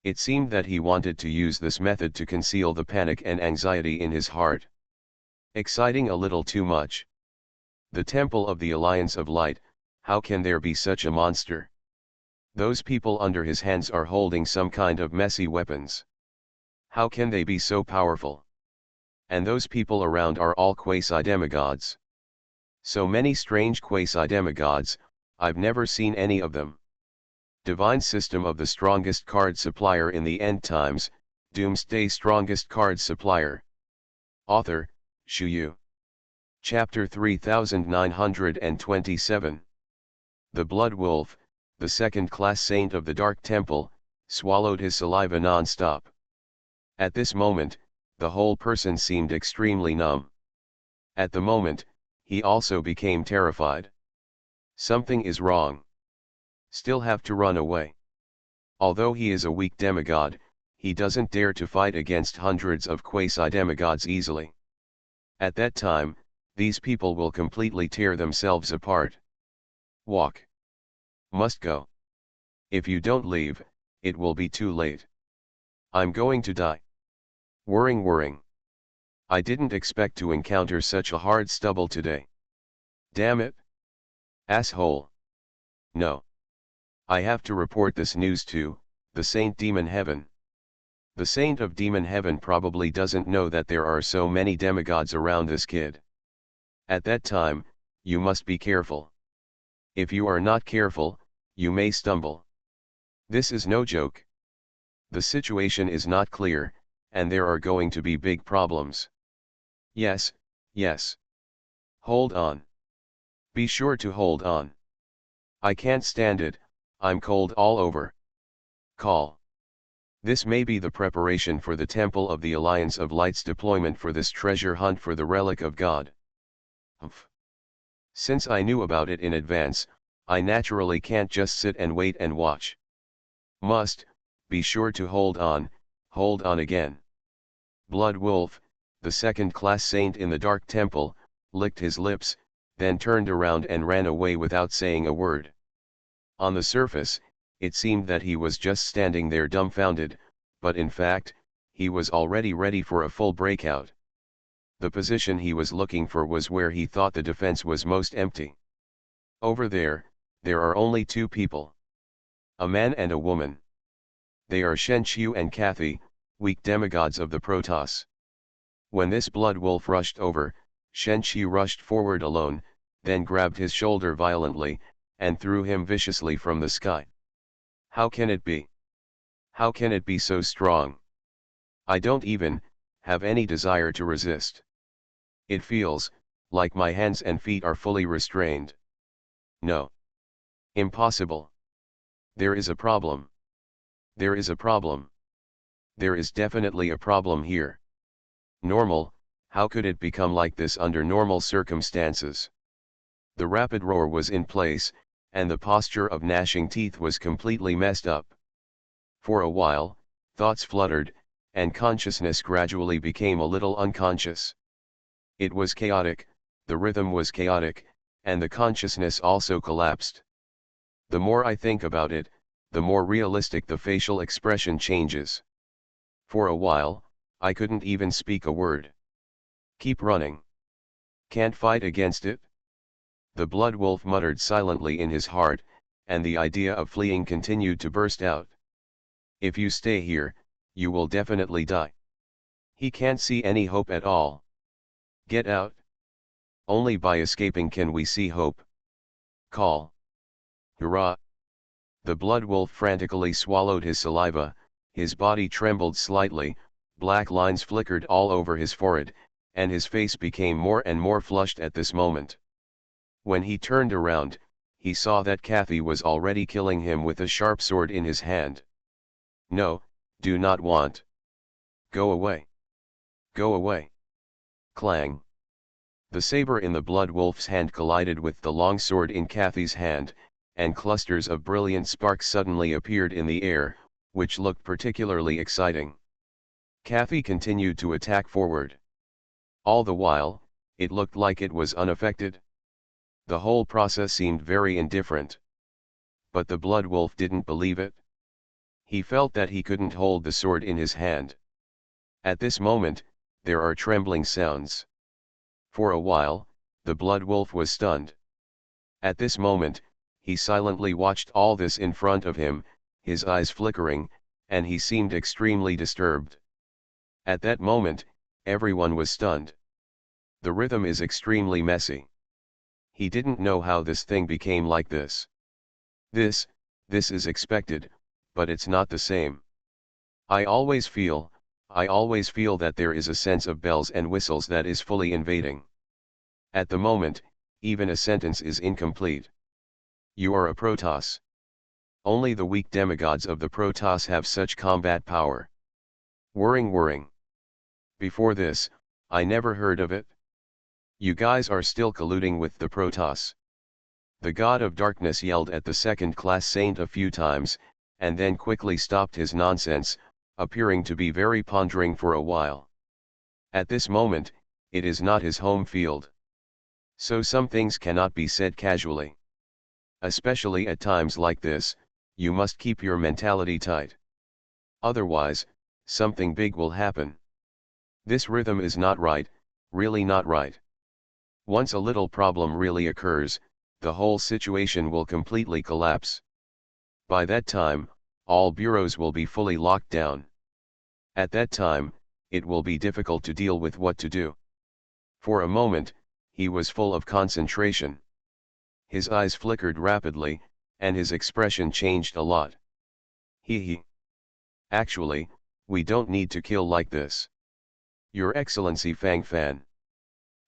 It seemed that he wanted to use this method to conceal the panic and anxiety in his heart. Exciting a little too much. The Temple of the Alliance of Light, how can there be such a monster? Those people under his hands are holding some kind of messy weapons. How can they be so powerful? And those people around are all quasi-demigods. So many strange quasi-demigods, I've never seen any of them. Divine system of the strongest card supplier in the end times, Doomsday strongest card supplier. Author, Shu Yu. Chapter 3927. The Blood Wolf, the second-class saint of the Dark Temple, swallowed his saliva non-stop. At this moment, the whole person seemed extremely numb. At the moment, he also became terrified. Something is wrong. Still have to run away. Although he is a weak demigod, he doesn't dare to fight against hundreds of quasi-demigods easily. At that time, these people will completely tear themselves apart. Walk. Must go. If you don't leave, it will be too late. I'm going to die. Whirring. I didn't expect to encounter such a hard stubble today. Damn it. Asshole. No. I have to report this news to the Saint Demon Heaven. The Saint of Demon Heaven probably doesn't know that there are so many demigods around this kid. At that time, you must be careful. If you are not careful, you may stumble. This is no joke. The situation is not clear, and there are going to be big problems. Yes. Hold on. Be sure to hold on. I can't stand it, I'm cold all over. Call. This may be the preparation for the Temple of the Alliance of Light's deployment for this treasure hunt for the Relic of God. Humph. Since I knew about it in advance, I naturally can't just sit and wait and watch. Must, be sure to hold on again. Blood Wolf, the second-class saint in the Dark Temple, licked his lips, then turned around and ran away without saying a word. On the surface, it seemed that he was just standing there dumbfounded, but in fact, he was already ready for a full breakout. The position he was looking for was where he thought the defense was most empty. Over there are only 2 people. A man and a woman. They are Shenqiu and Kathy, weak demigods of the Protoss. When this Blood Wolf rushed over, Shenqiu rushed forward alone, then grabbed his shoulder violently, and threw him viciously from the sky. How can it be? How can it be so strong? I don't even have any desire to resist. It feels like my hands and feet are fully restrained. No. Impossible. There is a problem. There is a problem. There is definitely a problem here. Normal, how could it become like this under normal circumstances? The rapid roar was in place, and the posture of gnashing teeth was completely messed up. For a while, thoughts fluttered, and consciousness gradually became a little unconscious. It was chaotic, the rhythm was chaotic, and the consciousness also collapsed. The more I think about it, the more realistic the facial expression changes. For a while, I couldn't even speak a word. Keep running. Can't fight against it? The blood wolf muttered silently in his heart, and the idea of fleeing continued to burst out. If you stay here, you will definitely die. He can't see any hope at all. Get out. Only by escaping can we see hope. Call. Hurrah! The blood wolf frantically swallowed his saliva, his body trembled slightly, black lines flickered all over his forehead, and his face became more and more flushed at this moment. When he turned around, he saw that Kathy was already killing him with a sharp sword in his hand. No, do not want. Go away. Go away. Clang. The saber in the blood wolf's hand collided with the long sword in Kathy's hand, and clusters of brilliant sparks suddenly appeared in the air, which looked particularly exciting. Kathy continued to attack forward. All the while, it looked like it was unaffected. The whole process seemed very indifferent. But the blood wolf didn't believe it. He felt that he couldn't hold the sword in his hand. At this moment, there are trembling sounds. For a while, the blood wolf was stunned. At this moment, he silently watched all this in front of him, his eyes flickering, and he seemed extremely disturbed. At that moment, everyone was stunned. The rhythm is extremely messy. He didn't know how this thing became like this. This is expected, but it's not the same. I always feel that there is a sense of bells and whistles that is fully invading. At the moment, even a sentence is incomplete. You are a Protoss. Only the weak demigods of the Protoss have such combat power. Whirring. Before this, I never heard of it. You guys are still colluding with the Protoss. The god of darkness yelled at the second-class saint a few times, and then quickly stopped his nonsense, appearing to be very pondering for a while. At this moment, it is not his home field. So some things cannot be said casually. Especially at times like this, you must keep your mentality tight. Otherwise, something big will happen. This rhythm is not right, really not right. Once a little problem really occurs, the whole situation will completely collapse. By that time, all bureaus will be fully locked down. At that time, it will be difficult to deal with what to do. For a moment, he was full of concentration. His eyes flickered rapidly, and his expression changed a lot. He. Actually, we don't need to kill like this. Your Excellency Fang Fan.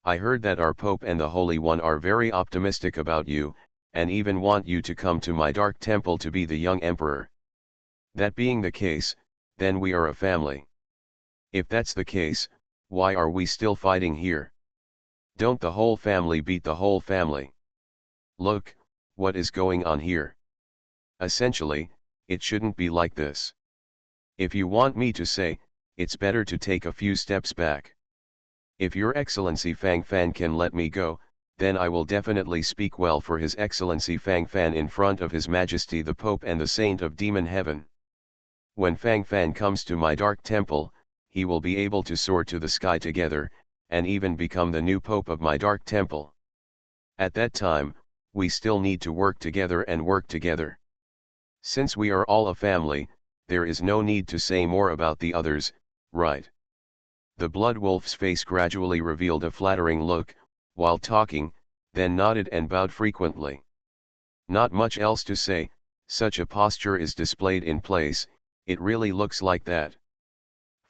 I heard that our Pope and the Holy One are very optimistic about you, and even want you to come to my dark temple to be the young emperor. That being the case, then we are a family. If that's the case, why are we still fighting here? Don't the whole family beat the whole family? Look, what is going on here? Essentially, it shouldn't be like this. If you want me to say, it's better to take a few steps back. If Your Excellency Fang Fan can let me go, then I will definitely speak well for His Excellency Fang Fan in front of His Majesty the Pope and the Saint of Demon Heaven. When Fang Fan comes to my dark temple, he will be able to soar to the sky together, and even become the new Pope of my dark temple. At that time, we still need to work together and work together. Since we are all a family, there is no need to say more about the others, right? The blood wolf's face gradually revealed a flattering look, while talking, then nodded and bowed frequently. Not much else to say, such a posture is displayed in place, it really looks like that.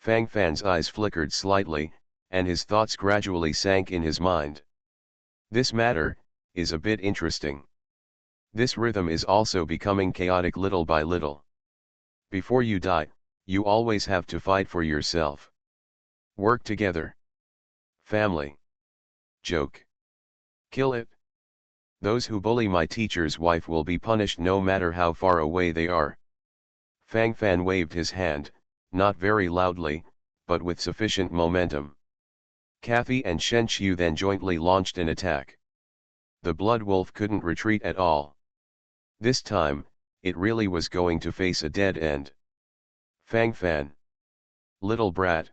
Fang Fan's eyes flickered slightly, and his thoughts gradually sank in his mind. This matter is a bit interesting. This rhythm is also becoming chaotic little by little. Before you die, you always have to fight for yourself. Work together. Family. Joke. Kill it. Those who bully my teacher's wife will be punished no matter how far away they are. Fang Fan waved his hand, not very loudly, but with sufficient momentum. Kathy and Shen Qiu then jointly launched an attack. The blood wolf couldn't retreat at all. This time, it really was going to face a dead end. Fang Fan. Little brat.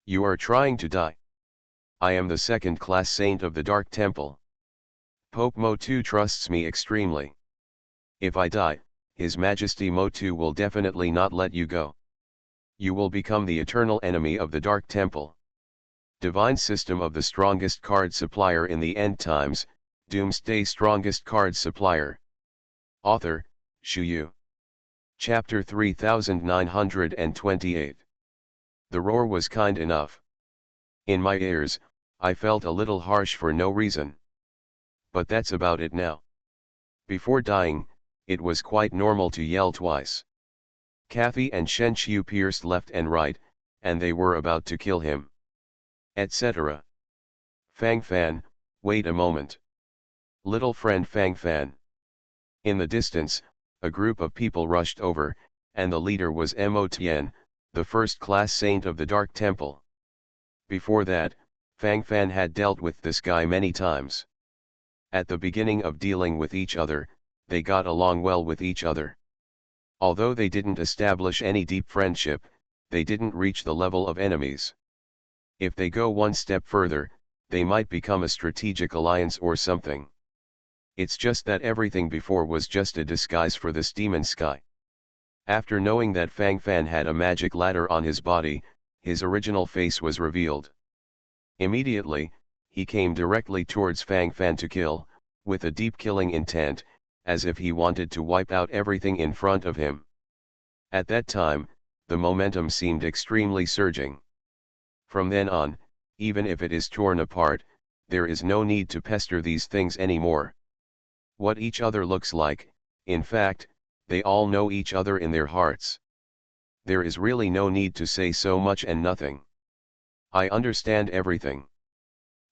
You are trying to die. I am the second-class saint of the Dark Temple. Pope Motu trusts me extremely. If I die, His Majesty Motu will definitely not let you go. You will become the eternal enemy of the Dark Temple. Divine System of the Strongest Card Supplier in the End Times, Doomsday Strongest Card Supplier. Author, Shuyu. Chapter 3928. The roar was kind enough. In my ears, I felt a little harsh for no reason. But that's about it now. Before dying, it was quite normal to yell twice. Kathy and Shen Qiu pierced left and right, and they were about to kill him. Etc. Fang Fan, wait a moment. Little friend Fang Fan. In the distance, a group of people rushed over, and the leader was Mo Tian, the first-class saint of the Dark Temple. Before that, Fang Fan had dealt with this guy many times. At the beginning of dealing with each other, they got along well with each other. Although they didn't establish any deep friendship, they didn't reach the level of enemies. If they go one step further, they might become a strategic alliance or something. It's just that everything before was just a disguise for this demon sky. After knowing that Fang Fan had a magic ladder on his body, his original face was revealed. Immediately, he came directly towards Fang Fan to kill, with a deep killing intent, as if he wanted to wipe out everything in front of him. At that time, the momentum seemed extremely surging. From then on, even if it is torn apart, there is no need to pester these things anymore. What each other looks like, in fact, they all know each other in their hearts. There is really no need to say so much and nothing. I understand everything.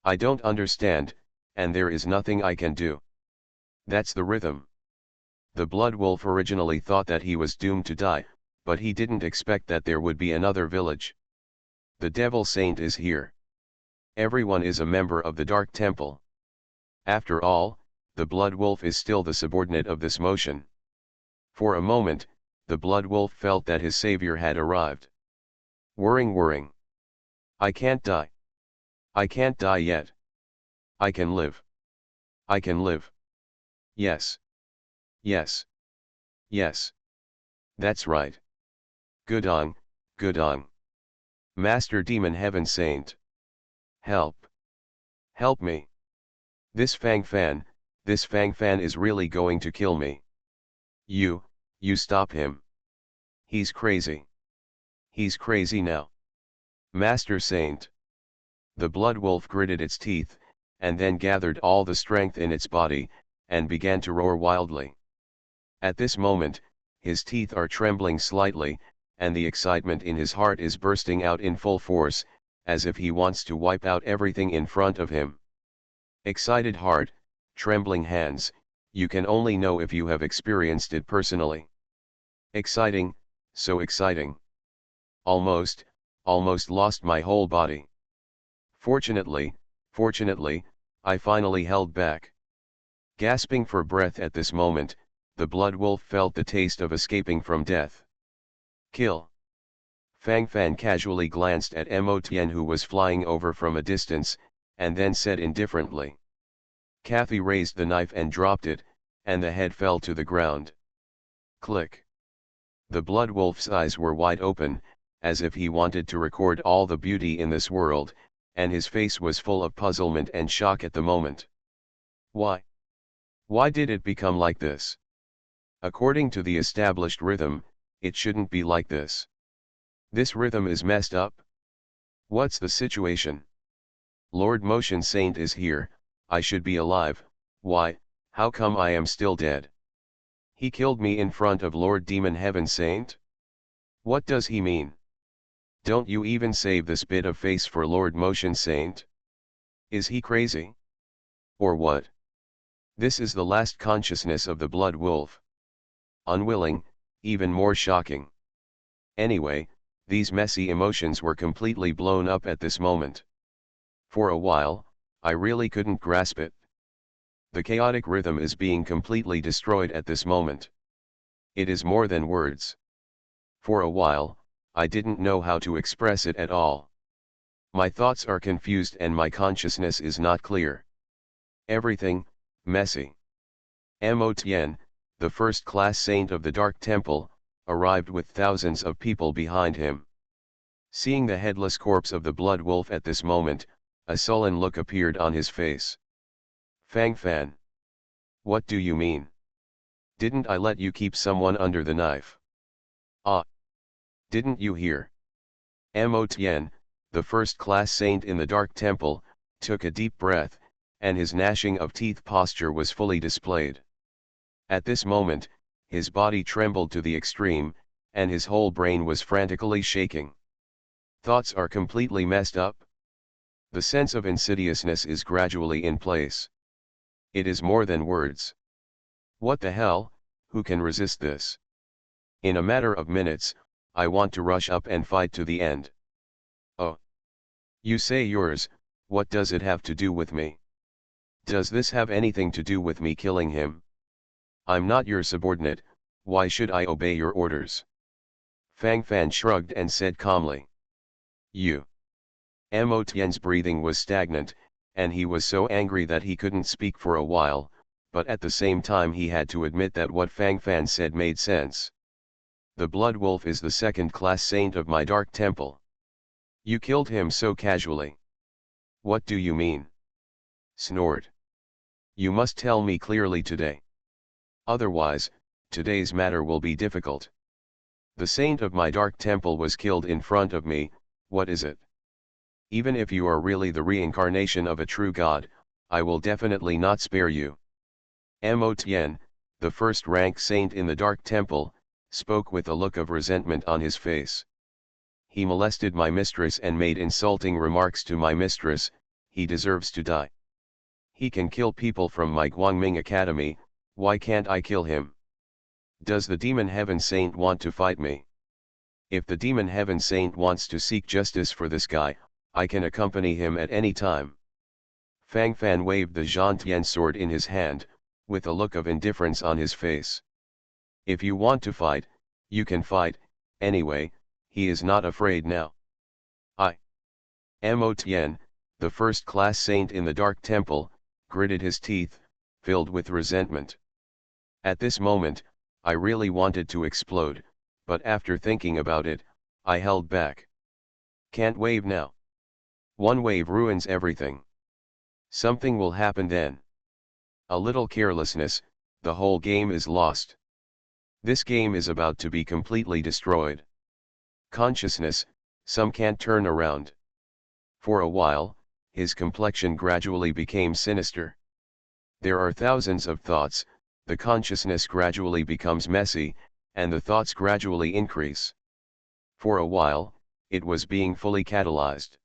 I don't understand, and there is nothing I can do. That's the rhythm. The blood wolf originally thought that he was doomed to die, but he didn't expect that there would be another village. The devil saint is here. Everyone is a member of the Dark Temple. After all, the blood wolf is still the subordinate of this motion. For a moment, the blood wolf felt that his savior had arrived. Whirring. I can't die. I can't die yet. I can live. I can live. Yes. Yes. Yes. That's right. Gudong. Master Demon Heaven Saint. Help. Help me. This Fang Fan is really going to kill me. You stop him. He's crazy. He's crazy now. Master Saint. The blood wolf gritted its teeth, and then gathered all the strength in its body, and began to roar wildly. At this moment, his teeth are trembling slightly, and the excitement in his heart is bursting out in full force, as if he wants to wipe out everything in front of him. Excited heart, trembling hands, you can only know if you have experienced it personally. Exciting, so exciting. Almost lost my whole body. Fortunately, I finally held back. Gasping for breath at this moment, the blood wolf felt the taste of escaping from death. Kill. Fang Fan casually glanced at Mo Tian, who was flying over from a distance, and then said indifferently. Kathy raised the knife and dropped it, and the head fell to the ground. Click. The blood wolf's eyes were wide open, as if he wanted to record all the beauty in this world, and his face was full of puzzlement and shock at the moment. Why? Why did it become like this? According to the established rhythm, it shouldn't be like this. This rhythm is messed up. What's the situation? Lord Motion Saint is here, I should be alive, why, how come I am still dead? He killed me in front of Lord Demon Heaven Saint? What does he mean? Don't you even save this bit of face for Lord Motion Saint? Is he crazy? Or what? This is the last consciousness of the blood wolf. Unwilling, even more shocking. Anyway, these messy emotions were completely blown up at this moment. For a while, I really couldn't grasp it. The chaotic rhythm is being completely destroyed at this moment. It is more than words. For a while, I didn't know how to express it at all. My thoughts are confused and my consciousness is not clear. Everything, messy. Mo Tien, the first-class saint of the Dark Temple, arrived with thousands of people behind him. Seeing the headless corpse of the Blood Wolf at this moment, a sullen look appeared on his face. Fang Fan. What do you mean? Didn't I let you keep someone under the knife? Ah! Didn't you hear? Mo Tien, the first-class saint in the Dark Temple, took a deep breath, and his gnashing of teeth posture was fully displayed. At this moment, his body trembled to the extreme, and his whole brain was frantically shaking. Thoughts are completely messed up. The sense of insidiousness is gradually in place. It is more than words. What the hell, who can resist this? In a matter of minutes, I want to rush up and fight to the end. Oh. You say yours, what does it have to do with me? Does this have anything to do with me killing him? I'm not your subordinate, why should I obey your orders? Fang Fan shrugged and said calmly. You. Mo Tien's breathing was stagnant, and he was so angry that he couldn't speak for a while, but at the same time he had to admit that what Fang Fan said made sense. The Blood Wolf is the second-class saint of my Dark Temple. You killed him so casually. What do you mean? Snored. You must tell me clearly today. Otherwise, today's matter will be difficult. The saint of my Dark Temple was killed in front of me, what is it? Even if you are really the reincarnation of a true god, I will definitely not spare you. Mo Tien, the first-rank saint in the Dark Temple, spoke with a look of resentment on his face. He molested my mistress and made insulting remarks to my mistress, he deserves to die. He can kill people from my Guangming Academy, why can't I kill him? Does the Demon Heaven Saint want to fight me? If the Demon Heaven Saint wants to seek justice for this guy, I can accompany him at any time. Fang Fan waved the Zhantian sword in his hand, with a look of indifference on his face. If you want to fight, you can fight, anyway, he is not afraid now. Mo Tien, the first-class saint in the Dark Temple, gritted his teeth, filled with resentment. At this moment, I really wanted to explode, but after thinking about it, I held back. Can't wave now. One wave ruins everything. Something will happen then. A little carelessness, the whole game is lost. This game is about to be completely destroyed. Consciousness, some can't turn around. For a while, his complexion gradually became sinister. There are thousands of thoughts, the consciousness gradually becomes messy, and the thoughts gradually increase. For a while, it was being fully catalyzed.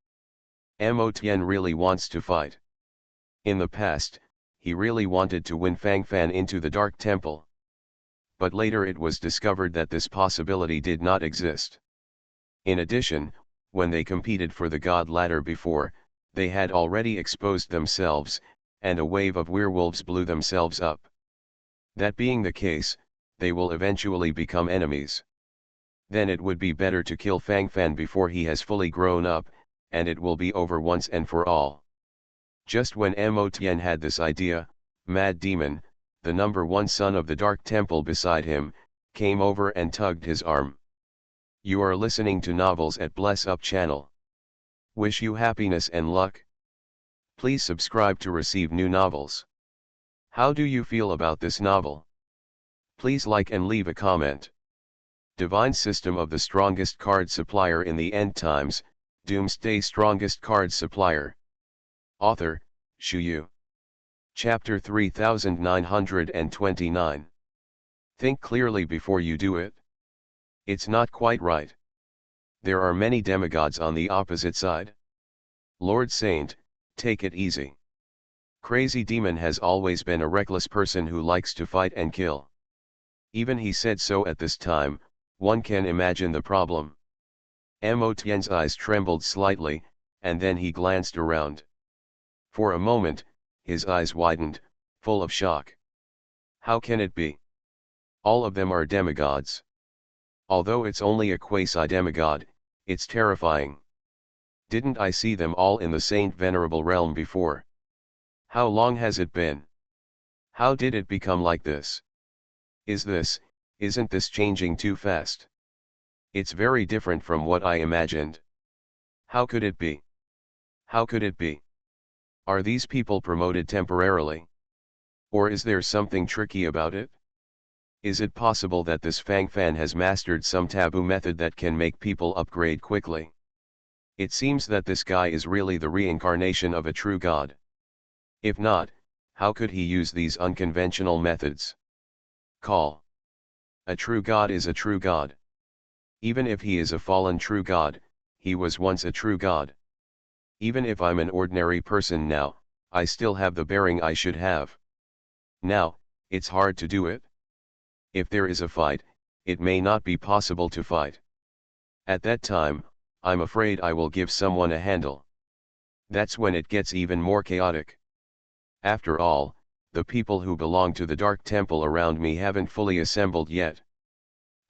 Mo Tien really wants to fight. In the past, he really wanted to win Fang Fan into the Dark Temple. But later it was discovered that this possibility did not exist. In addition, when they competed for the God Ladder before, they had already exposed themselves, and a wave of werewolves blew themselves up. That being the case, they will eventually become enemies. Then it would be better to kill Fang Fan before he has fully grown up, and it will be over once and for all. Just when Mo Tien had this idea, Mad Demon, the #1 son of the Dark Temple beside him, came over and tugged his arm. You are listening to Novels at Bless Up channel. Wish you happiness and luck. Please subscribe to receive new novels. How do you feel about this novel? Please like and leave a comment. Divine System of the Strongest Card Supplier in the End Times, Doomsday Strongest Card Supplier. Author, Shu Yu. Chapter 3929. Think clearly before you do it. It's not quite right. There are many demigods on the opposite side. Lord Saint, take it easy. Crazy Demon has always been a reckless person who likes to fight and kill. Even he said so at this time, one can imagine the problem. Mo Tien's eyes trembled slightly, and then he glanced around. For a moment, his eyes widened, full of shock. How can it be? All of them are demigods. Although it's only a quasi-demigod, it's terrifying. Didn't I see them all in the Saint Venerable realm before? How long has it been? How did it become like this? Isn't this changing too fast? It's very different from what I imagined. How could it be? How could it be? Are these people promoted temporarily? Or is there something tricky about it? Is it possible that this Fang Fan has mastered some taboo method that can make people upgrade quickly? It seems that this guy is really the reincarnation of a true god. If not, how could he use these unconventional methods? Call. A true god is a true god. Even if he is a fallen true god, he was once a true god. Even if I'm an ordinary person now, I still have the bearing I should have. Now, it's hard to do it. If there is a fight, it may not be possible to fight. At that time, I'm afraid I will give someone a handle. That's when it gets even more chaotic. After all, the people who belong to the Dark Temple around me haven't fully assembled yet.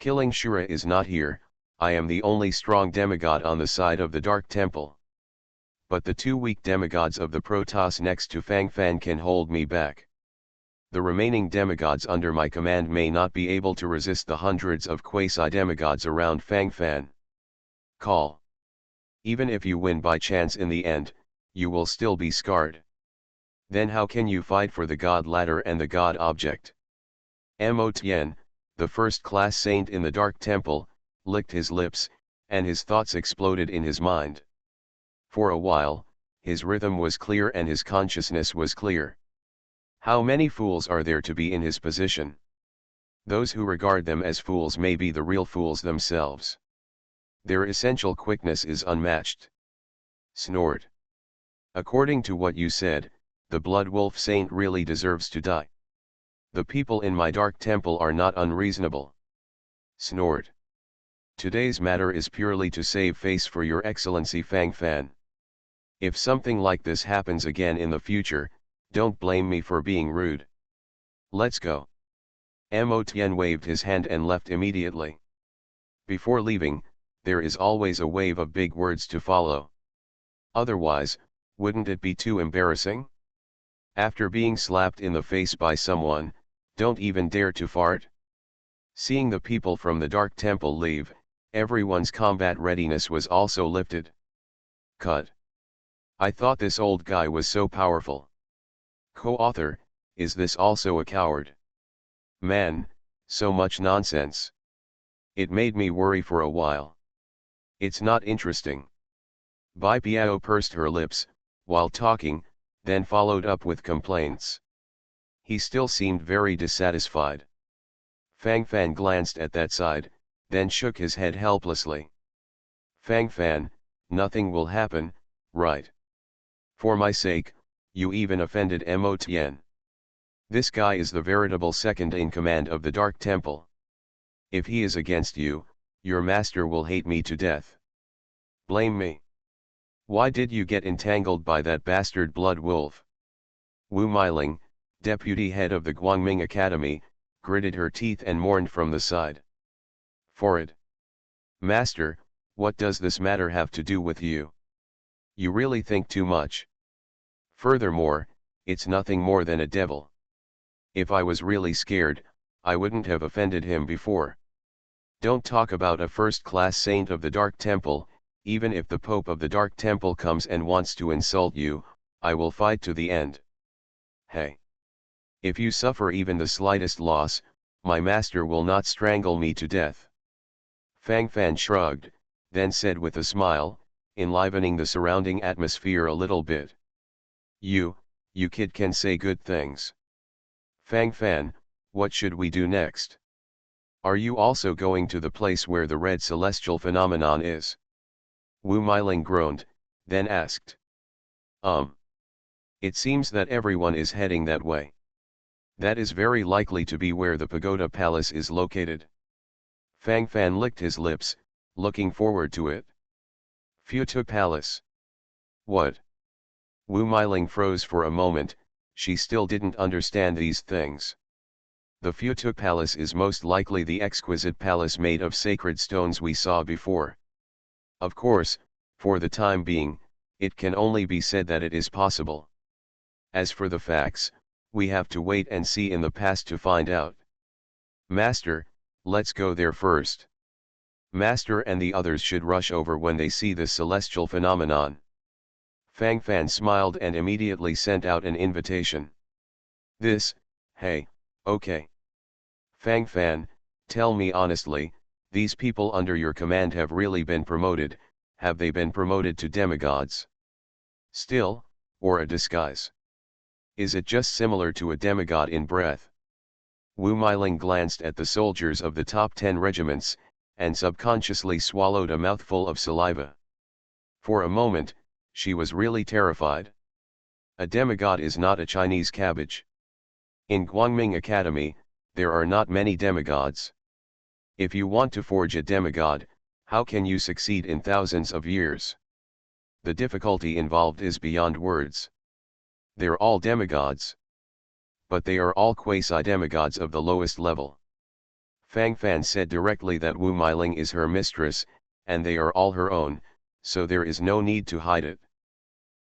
Killing Shura is not here, I am the only strong demigod on the side of the Dark Temple. But the two weak demigods of the Protoss next to Fang Fan can hold me back. The remaining demigods under my command may not be able to resist the hundreds of quasi-demigods around Fang Fan. Call. Even if you win by chance in the end, you will still be scarred. Then how can you fight for the god ladder and the god object? Mo Tien, the first-class saint in the Dark Temple, licked his lips, and his thoughts exploded in his mind. For a while, his rhythm was clear and his consciousness was clear. How many fools are there to be in his position? Those who regard them as fools may be the real fools themselves. Their essential quickness is unmatched. Snort. According to what you said, the Blood Wolf Saint really deserves to die. The people in my Dark Temple are not unreasonable. Snort. Today's matter is purely to save face for your Excellency Fang Fan. If something like this happens again in the future, don't blame me for being rude. Let's go. Mo Tien waved his hand and left immediately. Before leaving, there is always a wave of big words to follow. Otherwise, wouldn't it be too embarrassing? After being slapped in the face by someone, don't even dare to fart. Seeing the people from the Dark Temple leave, everyone's combat readiness was also lifted. Cut. I thought this old guy was so powerful. Co-author, is this also a coward? Man, so much nonsense. It made me worry for a while. It's not interesting. Bai Piao pursed her lips, while talking, then followed up with complaints. He still seemed very dissatisfied. Fang Fan glanced at that side, then shook his head helplessly. Fang Fan, nothing will happen, right? For my sake, you even offended Mo Tien. This guy is the veritable second in command of the Dark Temple. If he is against you, your master will hate me to death. Blame me. Why did you get entangled by that bastard Blood Wolf? Wu Meiling, deputy head of the Guangming Academy, gritted her teeth and mourned from the side. For it. Master, what does this matter have to do with you? You really think too much. Furthermore, it's nothing more than a devil. If I was really scared, I wouldn't have offended him before. Don't talk about a first-class saint of the Dark Temple. Even if the Pope of the Dark Temple comes and wants to insult you, I will fight to the end. Hey! If you suffer even the slightest loss, my master will not strangle me to death. Fang Fan shrugged, then said with a smile, enlivening the surrounding atmosphere a little bit. You kid can say good things. Fang Fan, what should we do next? Are you also going to the place where the red celestial phenomenon is? Wu Meiling groaned, then asked. It seems that everyone is heading that way. That is very likely to be where the Pagoda Palace is located. Fang Fan licked his lips, looking forward to it. Futu Palace. What? Wu Meiling froze for a moment, she still didn't understand these things. The Futuk palace is most likely the exquisite palace made of sacred stones we saw before. Of course, for the time being, it can only be said that it is possible. As for the facts, we have to wait and see in the past to find out. Master, let's go there first. Master and the others should rush over when they see this celestial phenomenon. Fang Fan smiled and immediately sent out an invitation. Hey, okay. Fang Fan, tell me honestly, these people under your command have really been promoted, have they been promoted to demigods? Still, or a disguise? Is it just similar to a demigod in breath? Wu Meiling glanced at the soldiers of the top 10 regiments, and subconsciously swallowed a mouthful of saliva. For a moment, she was really terrified. A demigod is not a Chinese cabbage. In Guangming Academy, there are not many demigods. If you want to forge a demigod, how can you succeed in thousands of years? The difficulty involved is beyond words. They're all demigods. But they are all quasi-demigods of the lowest level. Fang Fan said directly that Wu Meiling is her mistress, and they are all her own, so there is no need to hide it.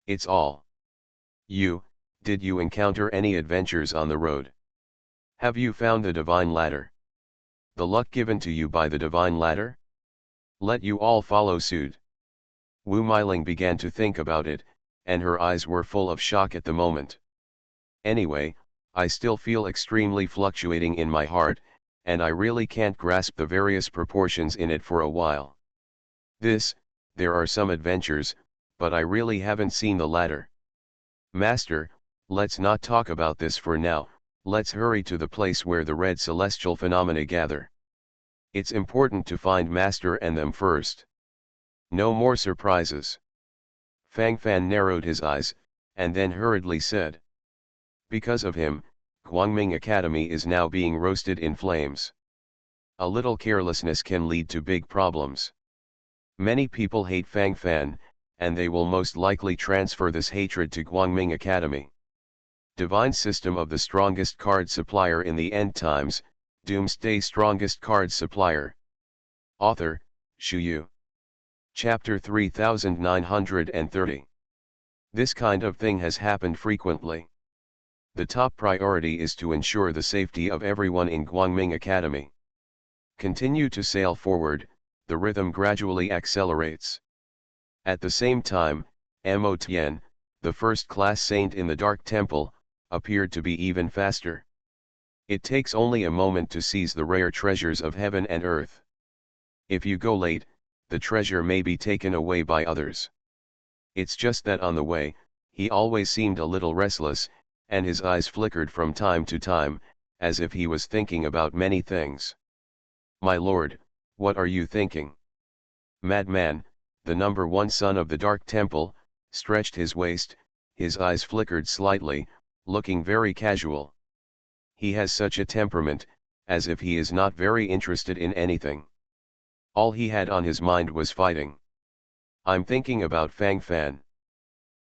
It's all. Did you encounter any adventures on the road? Have you found the divine ladder? The luck given to you by the divine ladder? Let you all follow suit. Wu Meiling began to think about it, and her eyes were full of shock at the moment. Anyway, I still feel extremely fluctuating in my heart, and I really can't grasp the various proportions in it for a while. There are some adventures, but I really haven't seen the ladder. Master, let's not talk about this for now, let's hurry to the place where the red celestial phenomena gather. It's important to find Master and them first. No more surprises. Fang Fan narrowed his eyes, and then hurriedly said. Because of him, Guangming Academy is now being roasted in flames. A little carelessness can lead to big problems. Many people hate Fang Fan, and they will most likely transfer this hatred to Guangming Academy. Divine System of the Strongest Card Supplier in the End Times, Doomsday Strongest Card Supplier. Author, Shu Yu. Chapter 3930. This kind of thing has happened frequently. The top priority is to ensure the safety of everyone in Guangming Academy. Continue to sail forward, the rhythm gradually accelerates. At the same time, Mo Tian, the first-class saint in the Dark Temple, appeared to be even faster. It takes only a moment to seize the rare treasures of heaven and earth. If you go late, the treasure may be taken away by others. It's just that on the way, he always seemed a little restless, and his eyes flickered from time to time, as if he was thinking about many things. My lord, what are you thinking? Madman, the number 1 son of the Dark Temple, stretched his waist, his eyes flickered slightly, looking very casual. He has such a temperament, as if he is not very interested in anything. All he had on his mind was fighting. I'm thinking about Fang Fan.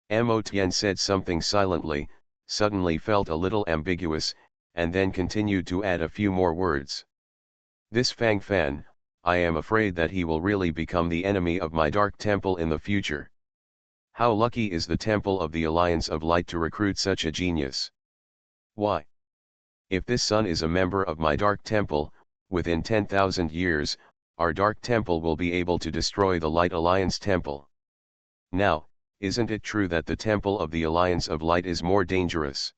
Mo Tian said something silently, suddenly felt a little ambiguous, and then continued to add a few more words. This Fang Fan, I am afraid that he will really become the enemy of my Dark Temple in the future. How lucky is the Temple of the Alliance of Light to recruit such a genius. Why? If this son is a member of my Dark Temple, within 10,000 years, our Dark Temple will be able to destroy the Light Alliance Temple. Now, isn't it true that the Temple of the Alliance of Light is more dangerous?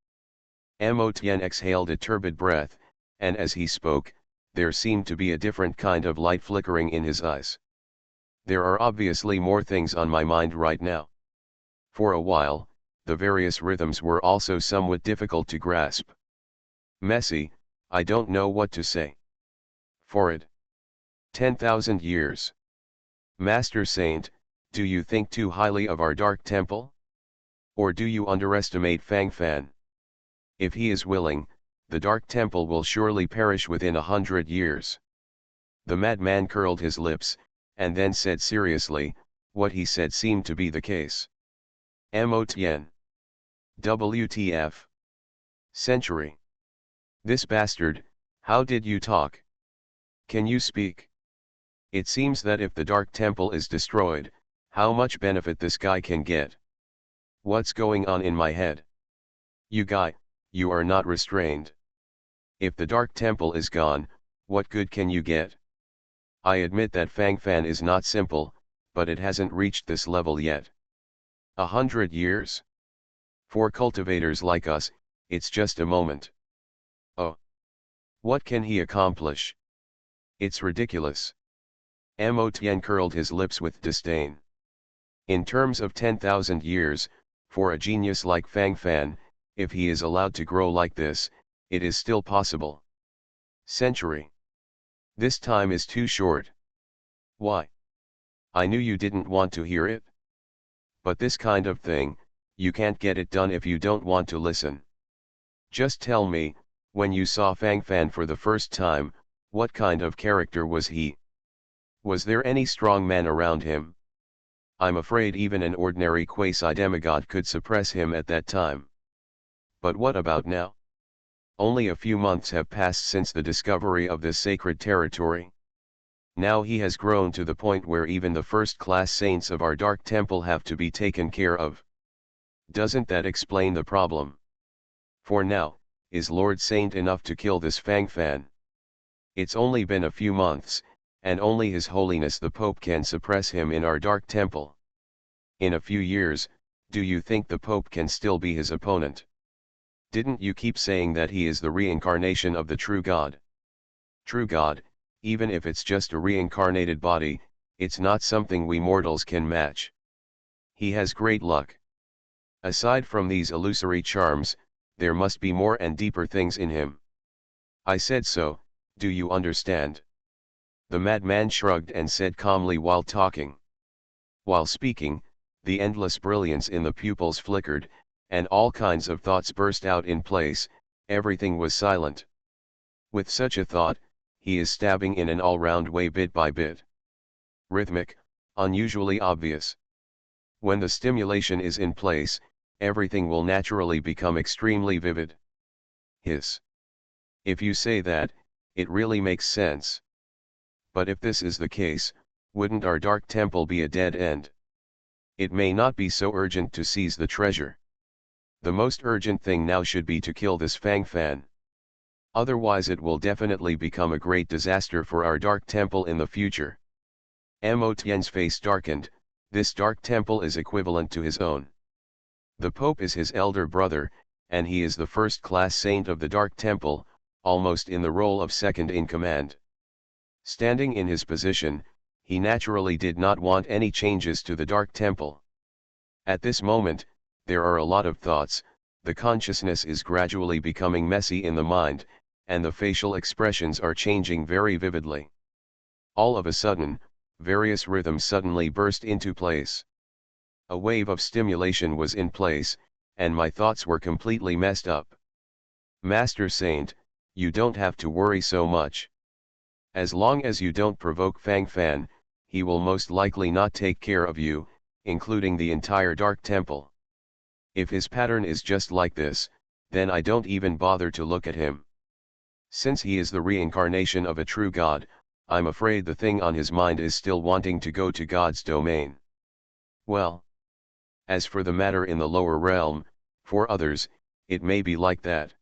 Mo Tian exhaled a turbid breath, and as he spoke, there seemed to be a different kind of light flickering in his eyes. There are obviously more things on my mind right now. For a while, the various rhythms were also somewhat difficult to grasp. Messy, I don't know what to say. Forward. 10,000 years. Master Saint, do you think too highly of our Dark Temple? Or do you underestimate Fang Fan? If he is willing, the Dark Temple will surely perish within 100 years. The madman curled his lips, and then said seriously, what he said seemed to be the case. Mo Tian. WTF. Century. This bastard, how did you talk? Can you speak? It seems that if the Dark Temple is destroyed, how much benefit this guy can get. What's going on in my head? You guy, you are not restrained. If the Dark Temple is gone, what good can you get? I admit that Fang Fan is not simple, but it hasn't reached this level yet. 100 years? For cultivators like us, it's just a moment. Oh. What can he accomplish? It's ridiculous. Mo Tien curled his lips with disdain. In terms of 10,000 years, for a genius like Fang Fan, if he is allowed to grow like this, it is still possible. Century. This time is too short. Why? I knew you didn't want to hear it. But this kind of thing, you can't get it done if you don't want to listen. Just tell me, when you saw Fang Fan for the first time, what kind of character was he? Was there any strong man around him? I'm afraid even an ordinary quasi-demigod could suppress him at that time. But what about now? Only a few months have passed since the discovery of this sacred territory. Now he has grown to the point where even the first-class saints of our Dark Temple have to be taken care of. Doesn't that explain the problem? For now, is Lord Saint enough to kill this Fang Fan? It's only been a few months, and only His Holiness the Pope can suppress him in our Dark Temple. In a few years, do you think the Pope can still be his opponent? Didn't you keep saying that he is the reincarnation of the true God? True God, even if it's just a reincarnated body, it's not something we mortals can match. He has great luck. Aside from these illusory charms, there must be more and deeper things in him. I said so, do you understand? The madman shrugged and said calmly while talking. While speaking, the endless brilliance in the pupils flickered, and all kinds of thoughts burst out in place, everything was silent. With such a thought, he is stabbing in an all-round way bit by bit. Rhythmic, unusually obvious. When the stimulation is in place, everything will naturally become extremely vivid. Hiss. If you say that, it really makes sense. But if this is the case, wouldn't our Dark Temple be a dead end? It may not be so urgent to seize the treasure. The most urgent thing now should be to kill this Fang Fan. Otherwise it will definitely become a great disaster for our Dark Temple in the future. Mo Tien's face darkened. This Dark Temple is equivalent to his own. The Pope is his elder brother, and he is the first-class saint of the Dark Temple, almost in the role of second in command. Standing in his position, he naturally did not want any changes to the Dark Temple. At this moment, there are a lot of thoughts, the consciousness is gradually becoming messy in the mind, and the facial expressions are changing very vividly. All of a sudden, various rhythms suddenly burst into place. A wave of stimulation was in place, and my thoughts were completely messed up. Master Saint, you don't have to worry so much. As long as you don't provoke Fang Fan, he will most likely not take care of you, including the entire Dark Temple. If his pattern is just like this, then I don't even bother to look at him. Since he is the reincarnation of a true God, I'm afraid the thing on his mind is still wanting to go to God's domain. Well, as for the matter in the lower realm, for others, it may be like that.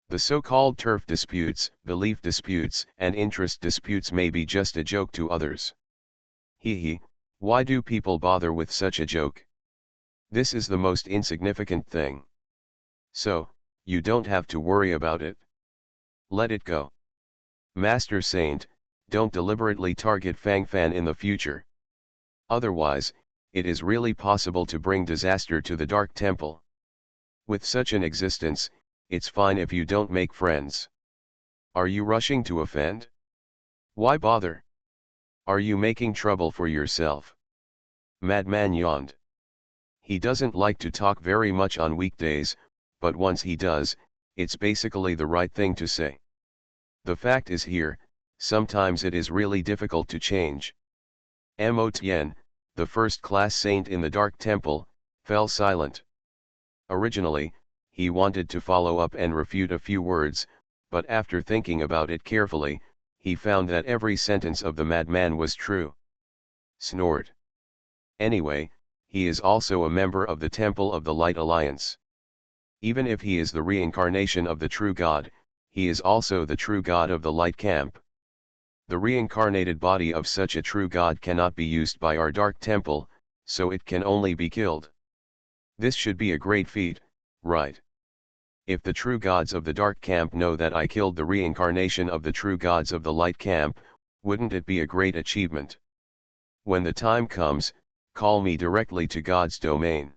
The so-called turf disputes, belief disputes, and interest disputes may be just a joke to others. Hee, why do people bother with such a joke? This is the most insignificant thing. So, you don't have to worry about it. Let it go. Master Saint, don't deliberately target Fang Fan in the future. Otherwise, it is really possible to bring disaster to the Dark Temple. With such an existence, it's fine if you don't make friends. Are you rushing to offend? Why bother? Are you making trouble for yourself? Madman yawned. He doesn't like to talk very much on weekdays, but once he does, it's basically the right thing to say. The fact is here, sometimes it is really difficult to change. Mo Tien, the first-class saint in the Dark Temple, fell silent. Originally, he wanted to follow up and refute a few words, but after thinking about it carefully, he found that every sentence of the madman was true. Snored. Anyway, he is also a member of the Temple of the Light Alliance. Even if he is the reincarnation of the true God, he is also the true God of the Light Camp. The reincarnated body of such a true God cannot be used by our Dark Temple, so it can only be killed. This should be a great feat, right? If the true gods of the Dark Camp know that I killed the reincarnation of the true gods of the Light Camp, wouldn't it be a great achievement? When the time comes, call me directly to God's domain.